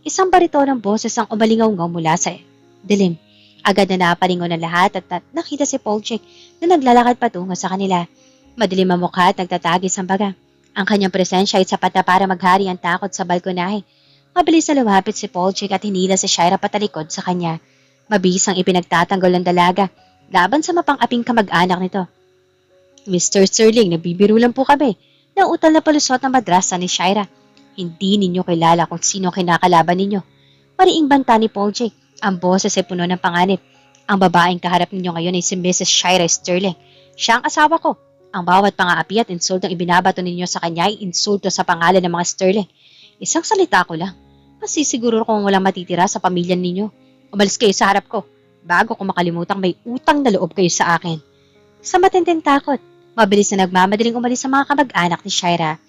Isang barito ng boses ang umalingaw-ngaw mula sa dilim. Agad na napalingon ng lahat at nakita si Paul Jake na naglalakad patungo sa kanila. Madilim ang mukha at nagtatagis ang baga. Ang kanyang presensya ay sapat na para maghari ang takot sa balkonahe. Mabilis na lumapit si Paul Jake at hinila si Shira patalikod sa kanya. Mabisang ipinagtatanggol ng dalaga laban sa mapang-aping kamag-anak nito. Mr. Sterling, nabibiro lang po kami. Nautal na palusot ng madrasa ni Shira. Hindi ninyo kilala kung sino kinakalaban ninyo. Mariing banta ni Paul Jake. Ang boses ay puno ng panganib. Ang babaeng kaharap ninyo ngayon ay si Mrs. Shira Sterling. Siya ang asawa ko. Ang bawat pang-aapi at insultong ibinabato ninyo sa kanya ay insulto sa pangalan ng mga Sterling. Isang salita ko lang. Masisiguro kung walang matitira sa pamilya ninyo. Umalis kayo sa harap ko bago ko makalimutang may utang na loob kayo sa akin. Sa matinding takot, mabilis na nagmamadaling umalis sa mga kamag-anak ni Shira.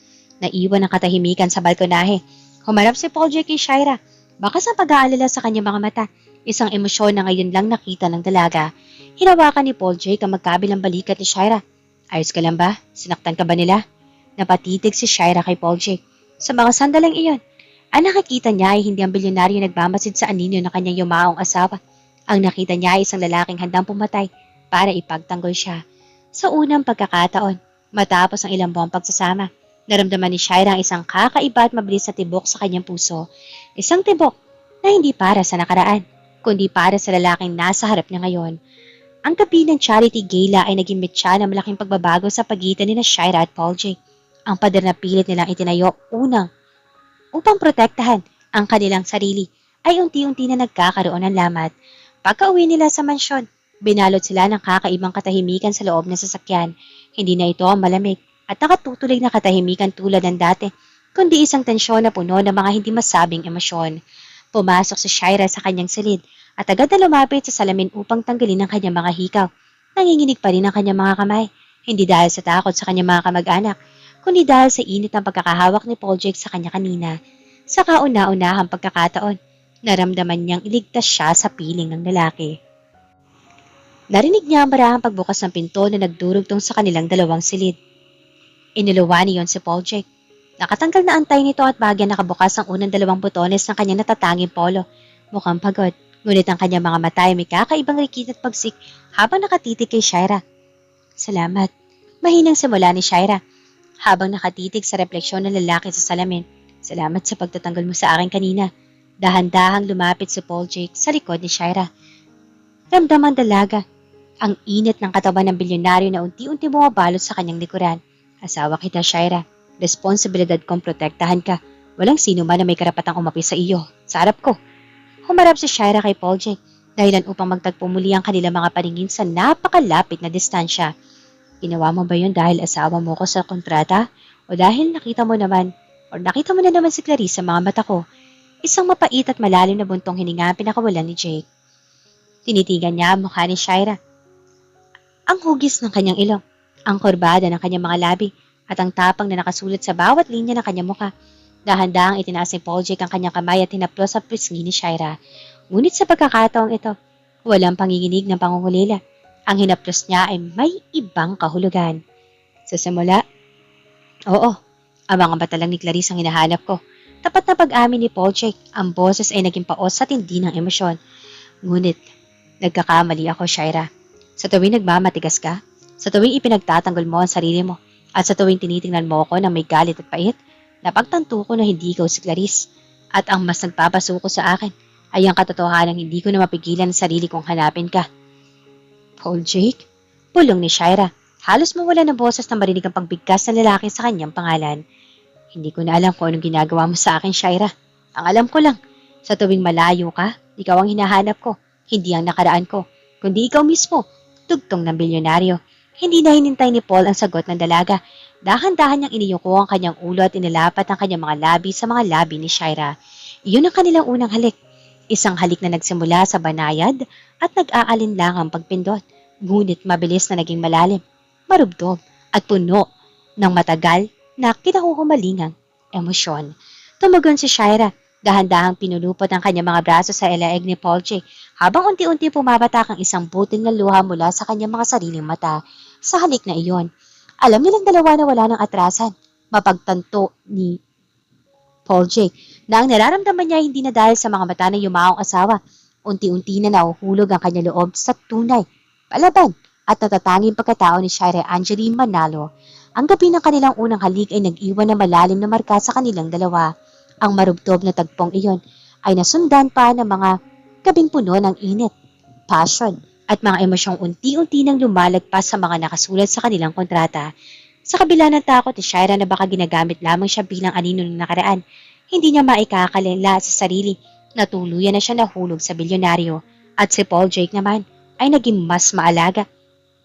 Naiwan ang katahimikan sa balkonahe. Humarap si Paul Jake kay Shira. Bakas ang pag-aalala sa kanyang mga mata. Isang emosyon na ngayon lang nakita ng dalaga. Hinawakan ni Paul Jake ang magkabilang balikat ni Shira. Ayos ka lang ba? Sinaktan ka ba nila? Napatitig si Shira kay Paul Jake. Sa mga sandalang iyon, ang nakikita niya ay hindi ang bilyonaryo nagmamasid sa anino ng kanyang yumaong asawa. Ang nakita niya ay isang lalaking handang pumatay para ipagtanggol siya. Sa unang pagkakataon, matapos ang ilang buwang pagsasama, naramdaman ni Shira ang isang kakaiba at mabilis na tibok sa kanyang puso. Isang tibok na hindi para sa nakaraan, kundi para sa lalaking nasa harap niya ngayon. Ang gabi ng charity gala ay naging mitya ng malaking pagbabago sa pagitan ni Shira at Paul Jake. Ang pader na pilit nilang itinayo upang protektahan ang kanilang sarili ay unti-unti na nagkakaroon ng lamat. Pagka-uwi nila sa mansyon, binalot sila ng kakaibang katahimikan sa loob ng sasakyan. Hindi na ito ang malamig at nakatutulig na katahimikan tulad ng dati, kundi isang tensyon na puno ng mga hindi masabing emosyon. Pumasok si Shira sa kanyang silid at agad na lumapit sa salamin upang tanggalin ang kanyang mga hikaw. Nanginginig pa rin ang kanyang mga kamay, hindi dahil sa takot sa kanyang mga kamag-anak, kundi dahil sa init ng pagkakahawak ni Paul Jake sa kanya kanina. Sa kauna-unahang pagkakataon, naramdaman niyang iligtas siya sa piling ng lalaki. Narinig niya ang marahang pagbukas ng pinto na nagdurugtong sa kanilang dalawang silid. Inuluwa niyon si Paul Jake. Nakatanggal na antay nito at bahagyan nakabukas ang unang dalawang butones ng kanyang natatanging polo. Mukhang pagod, ngunit ang kanyang mga mata ay may kakaibang rikit at pagsik habang nakatitig kay Shira. Salamat. Mahinang simula ni Shira habang nakatitig sa refleksyon ng lalaki sa salamin. Salamat sa pagtatanggal mo sa akin kanina. Dahan-dahang lumapit si Paul Jake sa likod ni Shira. Ramdam ang dalaga ang init ng katawan ng bilyonaryo na unti-unti bumabalot sa kanyang likuran. Asawa kita, Shira. Responsibilidad kong protektahan ka. Walang sino man na may karapatang umapi sa iyo. Sa harap ko. Humarap si Shira kay Paul Jake. dahilan upang magtagpo muli ang kanilang mga paningin sa napakalapit na distansya. Ginawa mo ba yun dahil asawa mo ko sa kontrata? O dahil nakita mo na naman si Clarice sa mga mata ko? Isang mapait at malalim na buntong hininga ang pinakawalan ni Jake. Tinitigan niya ang mukha ni Shaira. Ang hugis ng kanyang ilong, ang kurbada ng kanyang mga labi, at ang tapang na nakasulat sa bawat linya ng kanyang mukha. Dahan-dahang itinaas ni Paul Jake ang kanyang kamay at hinaplos sa pisngi ni Shaira. Ngunit sa pagkakataong ito, walang panginginig ng pangungulila. Ang hinaplos niya ay may ibang kahulugan. Sa simula, oo, ang mga mata lang ni Clarice ang hinahanap ko. Tapat na pag-amin ni Paul Jake, ang boses ay naging paos sa tindi ng emosyon. Ngunit, nagkakamali ako, Shaira. Sa tuwing nagmamatigas ka, sa tuwing ipinagtatanggol mo ang sarili mo, at sa tuwing tinitingnan mo ako na may galit at pait, napagtanto ko na hindi ikaw si Clarice. At ang mas nagpapasuko sa akin ay ang katotohanan hindi ko na mapigilan ang sarili kong hanapin ka. Paul Jake? Pulong ni Shaira. Halos mawala ng boses na marinig ang pagbigkas ng lalaki sa kanyang pangalan. Hindi ko na alam kung anong ginagawa mo sa akin, Shaira. Ang alam ko lang, sa tuwing malayo ka, ikaw ang hinahanap ko, hindi ang nakaraan ko, kundi ikaw mismo, tugtong ng bilyonaryo. Hindi na hinintay ni Paul ang sagot ng dalaga. Dahan-dahan niyang iniyuko ang kanyang ulo at inilapat ang kanyang mga labi sa mga labi ni Shaira. Iyon ang kanilang unang halik. Isang halik na nagsimula sa banayad at nag-aalinlangang pagpindot. Ngunit mabilis na naging malalim, marubdob at puno ng matagal na kinahuhumalingang emosyon. Tumugon si Shaira. Dahan-dahang pinulupot ang kanyang mga braso sa ilaeg ni Paul Jake habang unti-unti pumapatak ang isang butil na luha mula sa kanyang mga sariling mata. Sa halik na iyon, alam nilang dalawa na wala ng atrasan. Mapagtanto ni Paul Jake na ang nararamdaman niya hindi na dahil sa mga mata ng yumaong asawa. Unti-unti na nahuhulog ang kanyang loob sa tunay, palaban at natatanging pagkatao ni Shaira Angeline Manalo. Ang gabi ng kanilang unang halik ay nag-iwan ng malalim na marka sa kanilang dalawa. Ang marubtob na tagpong iyon ay nasundan pa ng mga gabing puno ng init, passion, at mga emosyong unti-unti nang lumalagpas sa mga nakasulat sa kanilang kontrata. Sa kabila ng takot ni Shaira na baka ginagamit lamang siya bilang anino ng nakaraan, hindi niya maikakalala sa sarili na tuluyan na siya nahulog sa bilyonaryo. At si Paul Jake naman ay naging mas maalaga,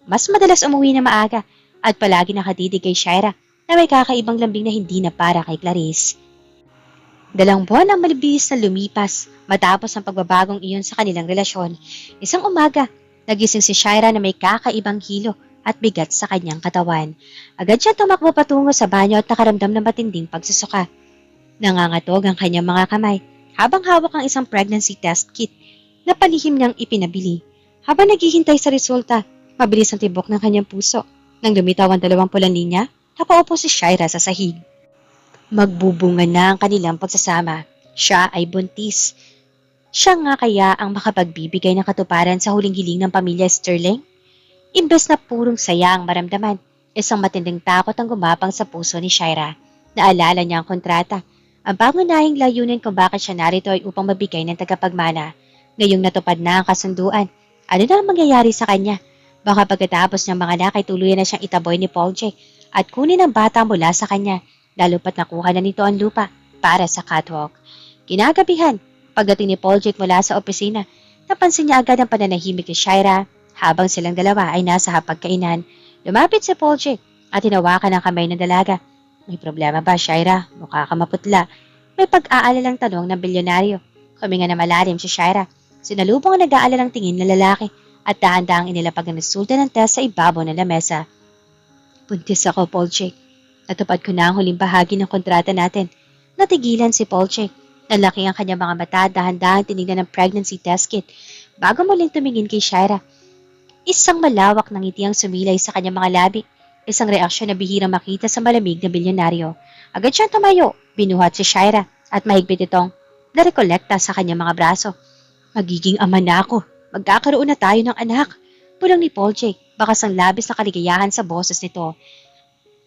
mas madalas umuwi na maaga, at palagi nakatitig kay Shaira na may kakaibang lambing na hindi na para kay Clarice. 2 buwan ang malibis na lumipas matapos ang pagbabagong iyon sa kanilang relasyon. Isang umaga, nagising si Shaira na may kakaibang hilo at bigat sa kanyang katawan. Agad siya tumakbo patungo sa banyo at nakaramdam ng matinding pagsusuka. Nangangatog ang kanyang mga kamay habang hawak ang isang pregnancy test kit na palihim niyang ipinabili. Habang naghihintay sa resulta, mabilis ang tibok ng kanyang puso. Nang lumitaw ang 2 pulang linya, nakaupo si Shaira sa sahig. Magbubunga na ang kanilang pagsasama. Siya ay buntis. Siya nga kaya ang makapagbibigay ng katuparan sa huling hiling ng pamilya Sterling? Imbes na purong saya ang maramdaman, isang matinding takot ang gumapang sa puso ni Shaira. Naalala niya ang kontrata, ang pangunahing layunin kung bakit siya narito ay upang mabigay ng tagapagmana. Ngayong natupad na ang kasunduan, ano na ang mangyayari sa kanya? Baka pagkatapos niyang mga anak ay tuluyan na siyang itaboy ni Paul Jake at kunin ang bata mula sa kanya. Lalo pat nakuha na nito ang lupa para sa catwalk. Kinagabihan, pagdating ni Paul Jake mula sa opisina, napansin niya agad ang pananahimik ni Shaira habang silang dalawa ay nasa hapagkainan. Lumapit si Paul Jake at hinawakan ang kamay ng dalaga. May problema ba, Shaira? Mukha ka maputla. May pag-aalalang tanong ng bilyonaryo. Huminga na malalim si Shaira. Sinalubong ang nag-aalalang tingin ng lalaki at dahan-dahang inilapag ang resulta ng test sa ibabaw ng lamesa. Buntis ako, Paul Jake. Natupad ko na ang huling bahagi ng kontrata natin. Natigilan si Paul Jake. Nalaki ang kanyang mga mata at dahan-dahan tinignan ng pregnancy test kit bago muling tumingin kay Shaira. Isang malawak na ngiti ang sumilay sa kanyang mga labi. Isang reaksyon na bihirang makita sa malamig na bilyonaryo. Agad siyang tumayo, binuhat si Shaira at mahigpit itong narekolekta sa kanyang mga braso. Magiging ama na ako. Magkakaroon na tayo ng anak. Pulang ni Paul Jake, bakas ang labis na kaligayahan sa boses nito.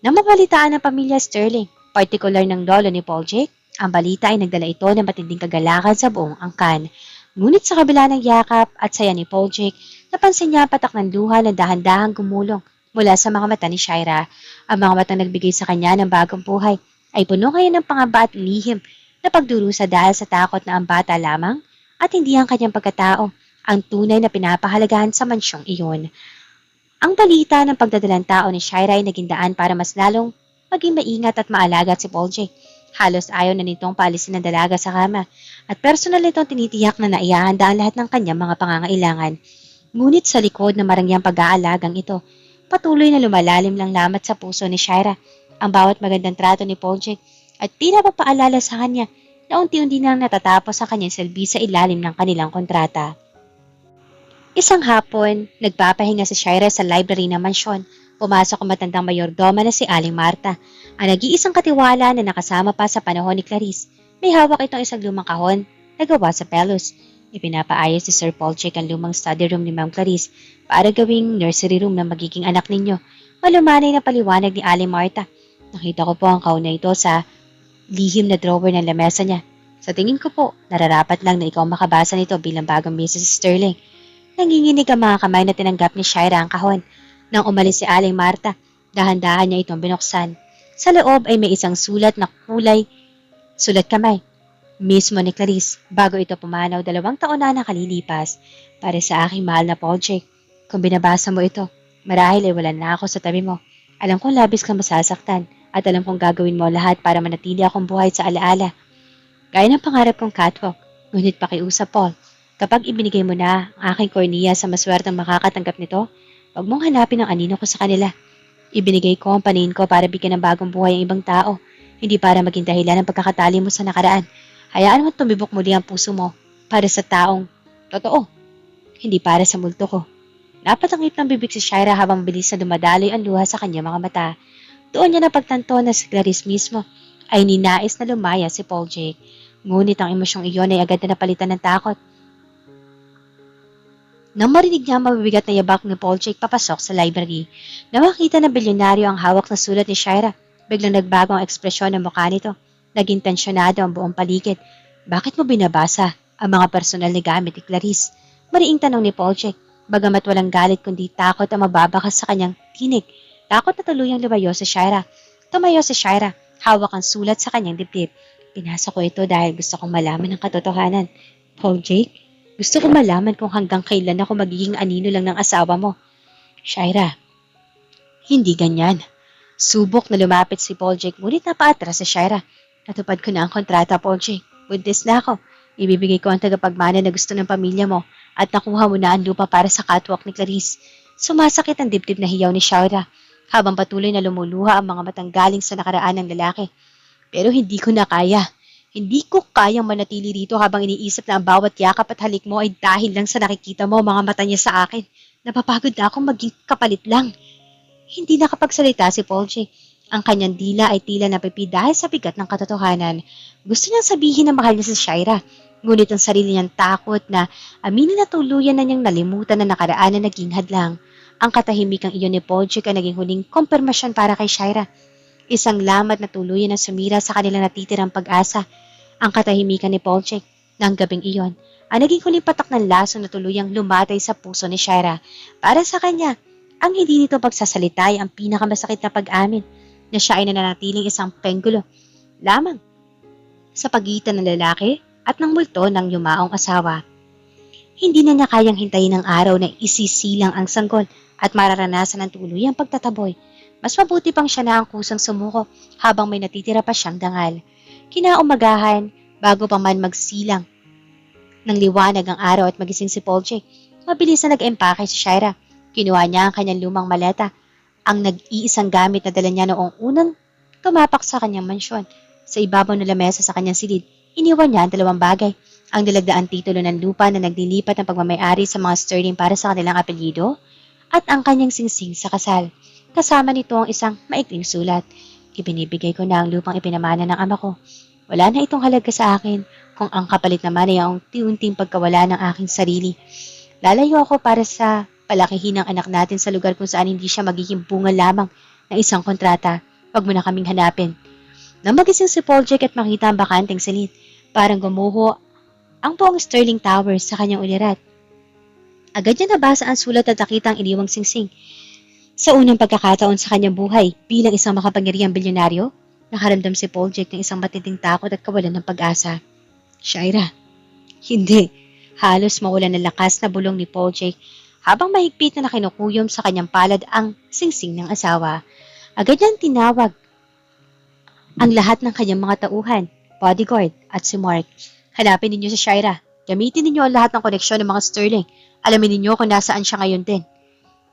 Nang mabalitaan ng pamilya Sterling, partikular ng lolo ni Paul Jake, ang balita ay nagdala ito ng matinding kagalakan sa buong angkan. Ngunit sa kabila ng yakap at saya ni Paul Jake, napansin niya patak ng luha na dahan-dahang gumulong mula sa mga mata ni Shaira. Ang mga matang nagbigay sa kanya ng bagong buhay ay puno ngayon ng pangamba at lihim na pagdurusa dahil sa takot na ang bata lamang at hindi ang kanyang pagkatao ang tunay na pinapahalagahan sa mansyong iyon. Ang balita ng pagdadalang tao ni Shaira ay naging daan para mas lalong maging maingat at maalaga si Paul J. Halos ayaw na nitong paalisin ng dalaga sa kama at personal nitong tinitiyak na naihahanda ang lahat ng kanyang mga pangangailangan. Ngunit sa likod ng marangyang pag-aalagang ito, patuloy na lumalalim lang lamat sa puso ni Shaira ang bawat magandang trato ni Paul J. At tila papaalala sa kanya na unti-unti nang natatapos ang kanyang silbi sa ilalim ng kanilang kontrata. Isang hapon, nagpapahinga si Shaira sa library ng mansyon. Pumasok ang matandang mayordoma na si Aling Marta, ang nag-iisang katiwala na nakasama pa sa panahon ni Clarice. May hawak itong isang lumang kahon na gawa sa pelos. Ipinapaayos si Sir Paul Check ang lumang study room ni Ma'am Clarice para gawing nursery room ng magiging anak ninyo. Malumanay na paliwanag ni Aling Marta. Nakita ko po ang kahon na ito sa lihim na drawer ng lamesa niya. Sa tingin ko po, nararapat lang na ikaw makabasa nito bilang bagong Mrs. Sterling. Nanginginig ang mga kamay na tinanggap ni Shaira ang kahon. Nang umalis si Aling Marta, dahan-dahan niya itong binuksan. Sa loob ay may isang sulat na kulay, sulat kamay. Mismo ni Clarice, bago ito pumanaw 2 taon na nakalilipas. Para sa aking mahal na Paul Jake, kung binabasa mo ito, marahil ay wala na ako sa tabi mo. Alam kong labis kang masasaktan at alam kong gagawin mo lahat para manatili akong buhay sa alaala. Gaya ng pangarap kong catwalk, ngunit pakiusap Paul. Kapag ibinigay mo na ang aking korniya sa maswerteng makakatanggap nito, huwag mong hanapin ang anino ko sa kanila. Ibinigay ko ang panin ko para bigyan ng bagong buhay ang ibang tao, hindi para maging dahilan ng pagkakatali mo sa nakaraan. Hayaan mo tumibok muli ang puso mo para sa taong totoo, hindi para sa multo ko. Napatangip ng bibig si Shaira habang bilis na dumadaloy ang luha sa kanyang mga mata. Doon niya napagtanto na si Clarice mismo ay ninais na lumaya si Paul Jake. Ngunit ang emosyong iyon ay agad na napalitan ng takot. Nang marinig niya ang mabibigat na yabak ni Paul Jake papasok sa library, na makita na bilyonaryo ang hawak na sulat ni Shaira, biglang nagbago ang ekspresyon ng mukha nito. Naging tensyonado ang buong paligid. Bakit mo binabasa ang mga personal na gamit ni Clarice? Mariing tanong ni Paul Jake, bagamat walang galit kundi takot ang mababakas sa kanyang tinig. Takot na tuluyang lumayo si Shaira. Tumayo si Shaira, hawak ang sulat sa kanyang dibdib. Pinasa ko ito dahil gusto kong malaman ang katotohanan. Paul Jake, gusto ko malaman kung hanggang kailan ako magiging anino lang ng asawa mo. Shaira, hindi ganyan. Subok na lumapit si Paul Jake, ngunit napaatras si Shaira. Natupad ko na ang kontrata, Paul Jake. Buntis na ako. Ibibigay ko ang tagapagmana na gusto ng pamilya mo at nakuha mo na ang lupa para sa catwalk ni Clarice. Sumasakit ang dibdib na hiyaw ni Shaira habang patuloy na lumuluha ang mga matang galing sa nakaraan ng lalaki. Pero hindi ko na kaya. Hindi ko kayang manatili rito habang iniisip na ang bawat yakap at halik mo ay dahil lang sa nakikita mo mga mata niya sa akin. Napapagod na akong maging kapalit lang. Hindi nakapagsalita si Paul J. Ang kanyang dila ay tila napipi dahil sa bigat ng katotohanan. Gusto niyang sabihin na mahal niya si Shaira. Ngunit ang sarili niyang takot na aminin na tuluyan na niyang nalimutan na nakaraan na naging hadlang. Ang katahimikang iyon ni Paul J. ay naging huling kompirmasyon para kay Shaira. Isang lamat na tuluyan na sumira sa kanilang natitirang pag-asa. Ang katahimikan ni Paul Check ng gabing iyon ang naging huling patak ng laso na tuluyang lumatay sa puso ni Shaira. Para sa kanya, ang hindi nito pagsasalita ay ang pinakamasakit na pag-amin na siya ay nananatiling isang penggulo lamang sa pagitan ng lalaki at ng multo ng yumaong asawa. Hindi na niya kayang hintayin ang araw na isisilang ang sanggol at mararanasan ng tuluyang pagtataboy. Mas mabuti pang siya na ang kusang sumuko habang may natitira pa siyang dangal. Kinaumagahan, bago pa man magsilang ng liwanag ang araw at magising si Paul Jake, mabilis na nag-empake si Shaira. Kinuha niya ang kanyang lumang maleta, ang nag-iisang gamit na dala niya noong unang tumapak sa kanyang mansyon. Sa ibabaw ng lamesa sa kanyang silid, iniwan niya ang 2 bagay. Ang dalagdaang titulo ng lupa na naglilipat ng pagmamayari sa mga Sterling para sa kanilang apelyido at ang kanyang singsing sa kasal. Kasama nito ang isang maikling sulat. Ibinibigay ko na ang lupang ipinamana ng ama ko. Wala na itong halaga sa akin kung ang kapalit naman ay ang unti-unting pagkawala ng aking sarili. Lalayo ako para sa palakihin ng anak natin sa lugar kung saan hindi siya magiging bunga lamang ng isang kontrata. Huwag mo na kaming hanapin. Nang magising si Paul Jack at makita ang bakanteng silid, parang gumuho ang buong Sterling Towers sa kanyang ulirat. Agad niya nabasa ang sulat at nakita ang iniwang singsing. Sa unang pagkakataon sa kanyang buhay bilang isang makapangyarihang bilyonaryo, nakaramdam si Paul Jake ng isang matinding takot at kawalan ng pag-asa. Shaira, hindi. Halos mawalan ng lakas na bulong ni Paul Jake habang mahigpit na nakinukuyom sa kanyang palad ang singsing ng asawa. Agad niyang tinawag ang lahat ng kanyang mga tauhan, bodyguard at si Mark. Hanapin ninyo si Shira. Gamitin ninyo ang lahat ng koneksyon ng mga Sterling. Alamin ninyo kung nasaan siya ngayon din.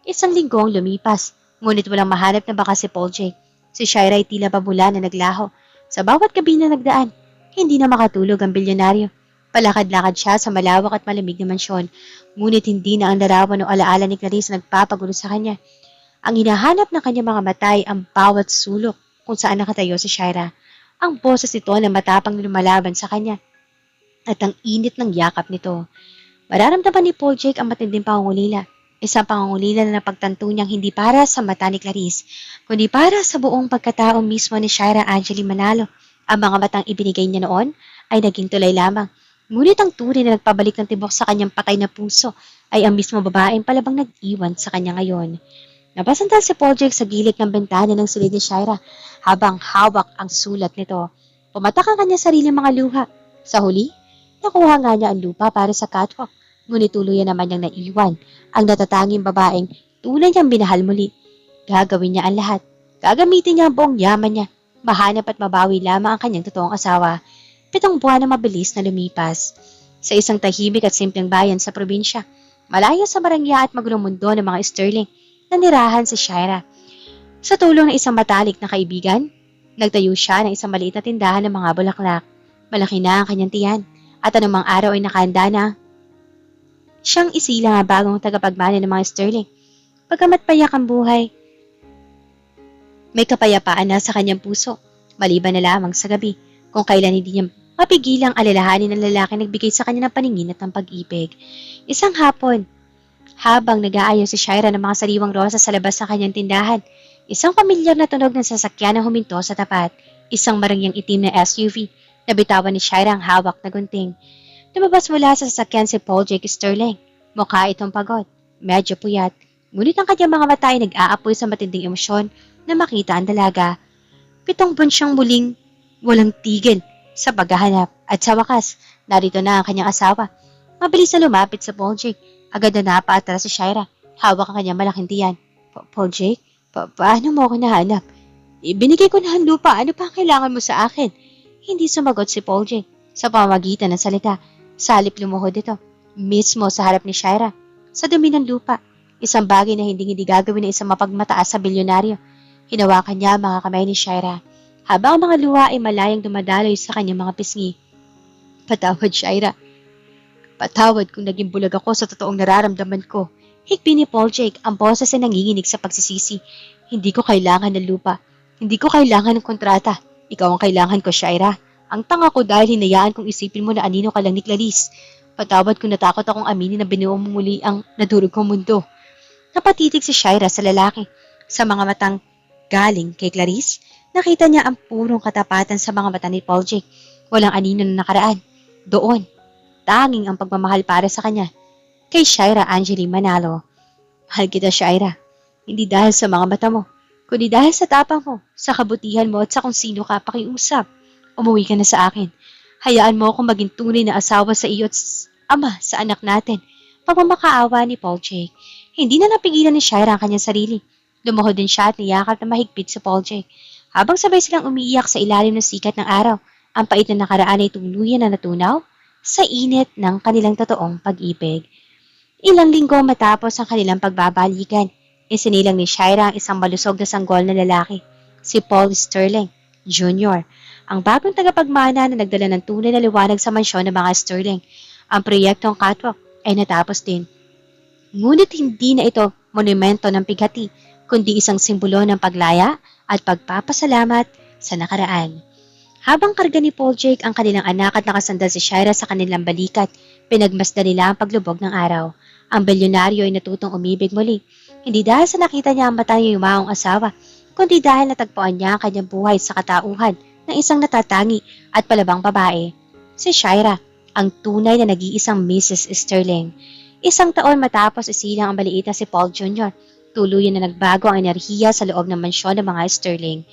Isang linggo ang lumipas, ngunit walang mahanap na baka si Paul Jake. Si Shira ay tila babula na naglaho. Sa bawat gabi na nagdaan, hindi na makatulog ang bilyonaryo. Palakad-lakad siya sa malawak at malamig na mansyon, ngunit hindi na ang larawan o alaala ni Clarice nagpapagulo sa kanya. Ang hinahanap ng kanyang mga mata ay ang bawat sulok kung saan nakatayo si Shira. Ang boses nito na matapang na lumalaban sa kanya at ang init ng yakap nito. Mararamdaman ni Paul Jake ang matinding pangungulila. Isang pangungulila na napagtanto niyang hindi para sa mata ni Clarice, kundi para sa buong pagkatao mismo ni Shira Angeli Manalo. Ang mga matang ibinigay niya noon ay naging tulay lamang. Ngunit ang tunay na nagpabalik ng tibok sa kanyang patay na puso ay ang mismo babaeng palabang nag-iwan sa kanya ngayon. Napasandal si Paul Jake sa gilid ng bentana ng silid ni Shira habang hawak ang sulat nito. Pumatak ang kanyang sariling mga luha. Sa huli, nakuha nga niya ang lupa para sa catwalk. Ngunit tuluyan naman niyang naiwan ang natatanging babaeng tunay niyang binahal muli. Gagawin niya ang lahat. Gagamitin niya ang buong yaman niya. Mahanap at mabawi lamang ang kanyang totoong asawa. 7 buwan na mabilis na lumipas. Sa isang tahimik at simpleng bayan sa probinsya, malayo sa marangya at magulong mundo ng mga Sterling, nanirahan si Shira. Sa tulong ng isang matalik na kaibigan, nagtayo siya ng isang maliit na tindahan ng mga bulaklak. Malaki na ang kanyang tiyan at anumang araw ay nakahanda na siyang isilang ang bagong tagapagmana ng mga Sterling. Pagkamat payak ang buhay, may kapayapaan na sa kanyang puso, maliban na lamang sa gabi, kung kailan hindi niya mapigilang alalahanin ng lalaki nagbigay sa kanya ng paningin at ng pag-ibig. Isang hapon, habang nag-aayos si Shira ng mga sariwang rosas sa labas ng kanyang tindahan, isang pamilyar na tunog ng sasakyan na huminto sa tapat. Isang marangyang itim na SUV na bitawan ni Shira ang hawak na gunting. Lumabas mula sa sasakyan si Paul Jake Sterling. Mukha itong pagod, medyo puyat, ngunit ang kanyang mga mata ay nag-aapoy sa matinding emosyon na makita ang dalaga. 7 buwan siyang muling walang tigil sa paghahanap at sa wakas, narito na ang kanyang asawa. Mabilis na lumapit sa Paul Jake. Agad na napaatras si Shira. Hawak ang kanyang malaking tiyan. Paul Jake, paano mo ako nahanap? Ibinigay ko na ang lupa. Ano pa ang kailangan mo sa akin? Hindi sumagot si Paul Jake sa pamamagitan ng salita. Salip lumuhod ito, mismo sa harap ni Shira. Sa dumi ng lupa, isang bagay na hindi gagawin ng isang mapagmataas sa bilyonaryo. Hinawakan niya ang mga kamay ni Shira, habang ang mga luha ay malayang dumadaloy sa kanyang mga pisngi. Patawad, Shira. Patawad kung naging bulag ako sa totoong nararamdaman ko. Higpi ni Paul Jake, ang boses ay nanginginig sa pagsisisi. Hindi ko kailangan ng lupa. Hindi ko kailangan ng kontrata. Ikaw ang kailangan ko, Shira. Ang tanga ko dahil hinayaan kong isipin mo na anino ka lang ni Clarice. Patawad kung natakot akong aminin na binuo mo muli ang nadurog kong mundo. Napatitig si Shira sa lalaki. Sa mga matang galing kay Clarice, nakita niya ang purong katapatan sa mga mata ni Paul Jake. Walang anino na nakaraan. Doon, tanging ang pagmamahal para sa kanya. Kay Shira Angeli Manalo. Mahal kita, Shira. Hindi dahil sa mga mata mo, kundi dahil sa tapang mo, sa kabutihan mo at sa kung sino ka pakiusap. Umuwi ka na sa akin. Hayaan mo akong maging tunay na asawa sa iyo at ama sa anak natin. Pagmamakaawa ni Paul Jake. Hindi na napigilan ni Shira ang kanyang sarili. Lumuhod din siya at niyakap na mahigpit sa Paul Jake. Habang sabay silang umiiyak sa ilalim ng sikat ng araw, ang pait na nakaraan ay tuluyan na natunaw sa init ng kanilang totoong pag-ibig. Ilang linggo matapos ang kanilang pagbabalikan, isinilang ni Shira ang isang malusog na sanggol na lalaki, si Paul Sterling Jr., ang bagong tagapagmana na nagdala ng tunay na liwanag sa mansyon ng mga Sterling. Ang proyektong catwalk ay natapos din. Ngunit hindi na ito monumento ng pighati, kundi isang simbolo ng paglaya at pagpapasalamat sa nakaraan. Habang karga ni Paul Jake ang kanilang anak at nakasandal si Shira sa kanilang balikat, pinagmasdan nila ang paglubog ng araw. Ang bilyonaryo ay natutong umibig muli, hindi dahil sa nakita niya ang mata niya yumaong asawa, kundi dahil natagpuan niya ang kanyang buhay sa katauhan ng isang natatangi at palabang babae, si Shira, ang tunay na nag-iisang Mrs. Sterling. 1 taon matapos isilang ang maliit na si Paul Jr., tuluyan na nagbago ang enerhiya sa loob ng mansyon ng mga Sterling.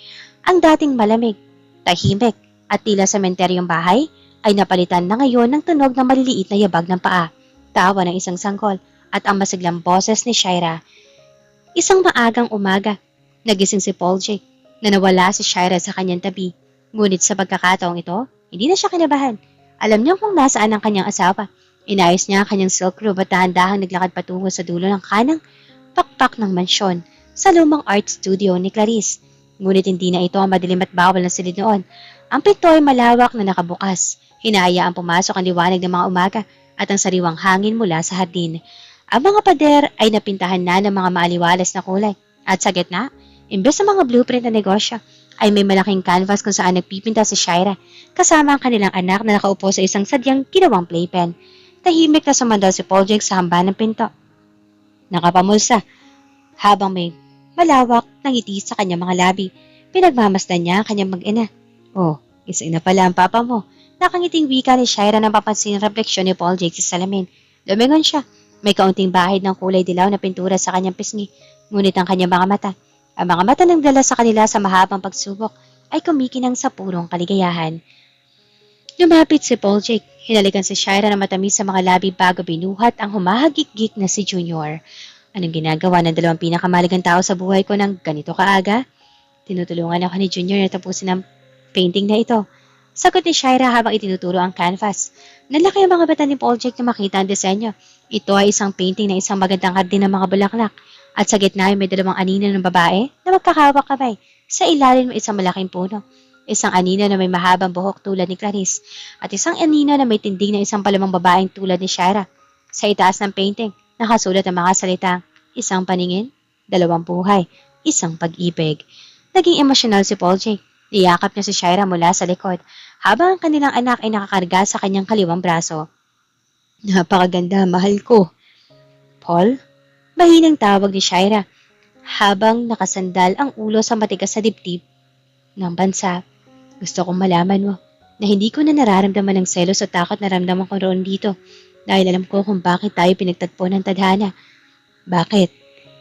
Ang dating malamig, tahimik, at tila sementeryong bahay ay napalitan na ngayon ng tunog ng maliliit na yabag ng paa. tawa ng isang sanggol at ang masiglang boses ni Shaira. Isang maagang umaga, nagising si Paul Jake na nawala si Shaira sa kanyang tabi. Ngunit sa pagkakataong ito, hindi na siya kinabahan. Alam niya kung nasaan ang kanyang asawa. Inayos niya ang kanyang silk robe at dahan-dahang naglakad patungo sa dulo ng kanang pakpak ng mansyon sa lumang art studio ni Clarice. Ngunit hindi na ito ang madilim at bawal na silid noon. Ang pinto ay malawak na nakabukas. Hinahayaang pumasok ang liwanag ng mga umaga at ang sariwang hangin mula sa hardin. Ang mga pader ay napintahan na ng mga maaliwalas na kulay. At sa gitna, imbes na mga blueprint na negosyo, ay may malaking canvas kung saan nagpipinta si Shaira kasama ang kanilang anak na nakaupo sa isang sadyang ginawang playpen. Tahimik na sumandal si Paul Jake sa hamba ng pinto. Nakapamulsa habang may malawak na ngiti sa kanyang mga labi. Pinagmamasdan niya ang kanyang mag-ina. Oh, isang na pala ang papa mo. Nakangiting wika ni Shaira nang papansin ang refleksyon ni Paul Jake sa salamin. Lumingon siya. May kaunting bahid ng kulay dilaw na pintura sa kanyang pisngi. Ngunit ang kanyang mga mata, ang mga mata ng dala sa kanila sa mahabang pagsubok, ay kumikinang sa purong kaligayahan. Lumapit si Paul Jake. Hinalikan si Shaira na matamis sa mga labi bago binuhat ang humahagik-gik na si Junior. Anong ginagawa ng dalawang pinakamalagang tao sa buhay ko ng ganito kaaga? Tinutulungan ako ni Junior na tapusin ang painting na ito. Sagot ni Shaira habang itinuturo ang canvas. Nalaki ang mga mata ni Paul Jake na makita ang disenyo. Ito ay isang painting ng isang magandang hardin ng mga bulaklak. At sa gitna ay may dalawang anino ng babae na magkakawak kamay. Sa ilalim may isang malaking puno. Isang anino na may mahabang buhok tulad ni Clarice. At isang anino na may tindig na isang palamang babaeng tulad ni Shaira. Sa itaas ng painting, nakasulat ang mga salitang, isang paningin, dalawang buhay, isang pag-ibig. Naging emosyonal si Paul Jake. Niyakap niya si Shaira mula sa likod habang ang kanilang anak ay nakakarga sa kanyang kaliwang braso. Napakaganda, mahal ko. Paul? Mahinang tawag ni Shaira habang nakasandal ang ulo sa matigas sa dibdib ng bansa. Gusto kong malaman mo na hindi ko na nararamdaman ng selos o takot na ramdaman ko roon dito dahil alam ko kung bakit tayo pinagtagpo ng tadhana. Bakit?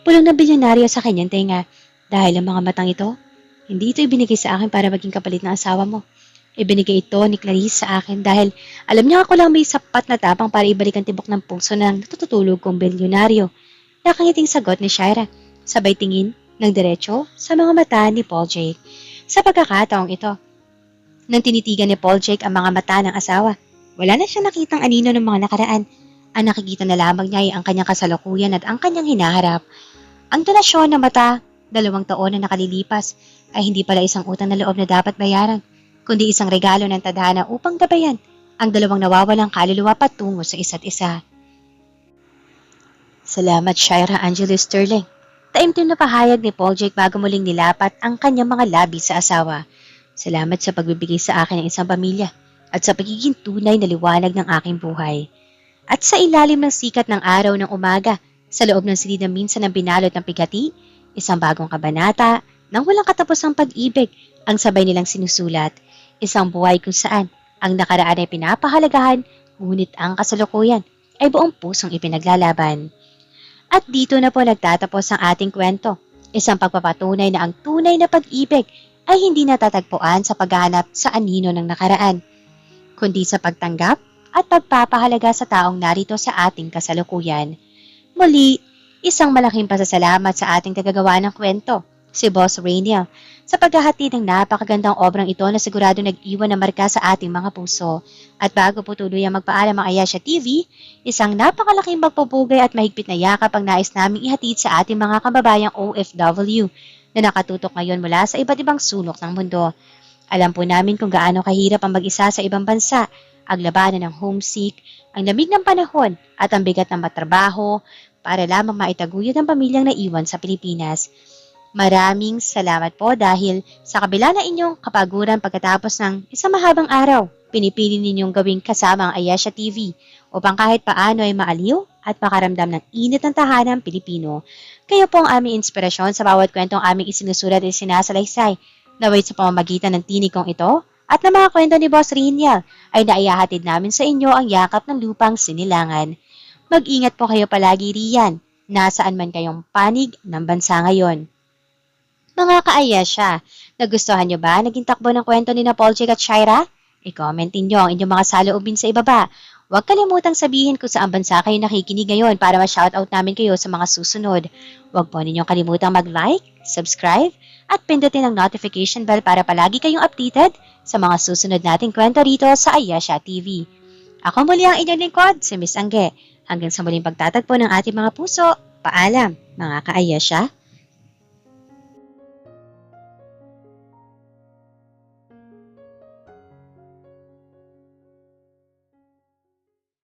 Pulong na bilyonaryo sa kanyang tenga dahil ang mga matang ito, hindi ito ibinigay sa akin para maging kapalit ng asawa mo. Ibinigay ito ni Clarice sa akin dahil alam niya ako lang may sapat na tapang para ibalik ang tibok ng puso ng natutulog kong bilyonaryo. Nakangiting sagot ni Shaira, sabay tingin ng diretso sa mga mata ni Paul Jake. Sa pagkakataong ito, nang tinitigan ni Paul Jake ang mga mata ng asawa, wala na siya nakitang anino ng mga nakaraan. Ang nakikita na lamang niya ay ang kanyang kasalukuyan at ang kanyang hinaharap. Ang donasyon ng mata, 2 taon na nakalilipas, ay hindi pala isang utang na loob na dapat bayaran, kundi isang regalo ng tadhana upang gabayan ang dalawang nawawalang kaluluwa patungo sa isa't isa. Salamat, Shaira Angela Sterling. Taimtim na pahayag ni Paul Jake bago muling nilapat ang kanyang mga labi sa asawa. Salamat sa pagbibigay sa akin ng isang pamilya at sa pagiging tunay na liwanag ng aking buhay. At sa ilalim ng sikat ng araw ng umaga, sa loob ng silid na minsan ng binalot ng pigati, isang bagong kabanata ng walang katapusang pag-ibig ang sabay nilang sinusulat. Isang buhay kung saan ang nakaraan ay pinapahalagahan, ngunit ang kasalukuyan ay buong pusong ipinaglalaban. At dito na po nagtatapos ang ating kwento. Isang pagpapatunay na ang tunay na pag-ibig ay hindi natatagpuan sa paghahanap sa anino ng nakaraan, kundi sa pagtanggap at pagpapahalaga sa taong narito sa ating kasalukuyan. Muli, isang malaking pasasalamat sa ating tagagawa ng kwento, si Boss Rainiel, sa paghahatid ng napakagandang obrang ito na sigurado nag-iwan na marka sa ating mga puso. At bago po tuluyang magpaalam ang Ayesha TV, isang napakalaking pagpupugay at mahigpit na yakap ang nais naming ihatid sa ating mga kababayang OFW na nakatutok ngayon mula sa iba't ibang sulok ng mundo. Alam po namin kung gaano kahirap ang mag-isa sa ibang bansa, ang labanan ng homesick, ang lamig ng panahon at ang bigat ng matrabaho para lamang maitaguyod ang pamilyang naiwan sa Pilipinas. Maraming salamat po dahil sa kabila na inyong kapaguran pagkatapos ng isang mahabang araw, pinipili ninyong gawing kasama ang Ayesha TV upang kahit paano ay maaliw at makaramdam ng init ng tahanang Pilipino. Kayo po ang aming inspirasyon sa bawat kwentong aming isinusulat at sinasalaysay. Naway sa pamamagitan ng tinig kong ito at ng mga kwento ni Boss Rainiel ay naihahatid namin sa inyo ang yakap ng lupang sinilangan. Mag-ingat po kayo palagi riyan, nasaan man kayong panig ng bansa ngayon. Mga ka-Ayesha, nagustuhan nyo ba naging takbo ng kwento ni Paul Jake at Shaira? I-comment niyo ang inyong mga saloobin sa ibaba. Huwag kalimutang sabihin kung saan bansa kayo nakikinig ngayon para ma-shoutout namin kayo sa mga susunod. Huwag po ninyong kalimutang mag-like, subscribe, at pindutin ang notification bell para palagi kayong updated sa mga susunod nating kwento rito sa Ayesha TV. Ako muli ang inyong lingkod, si Miss Angge. Hanggang sa muling pagtatagpo ng ating mga puso, paalam mga ka-Ayesha!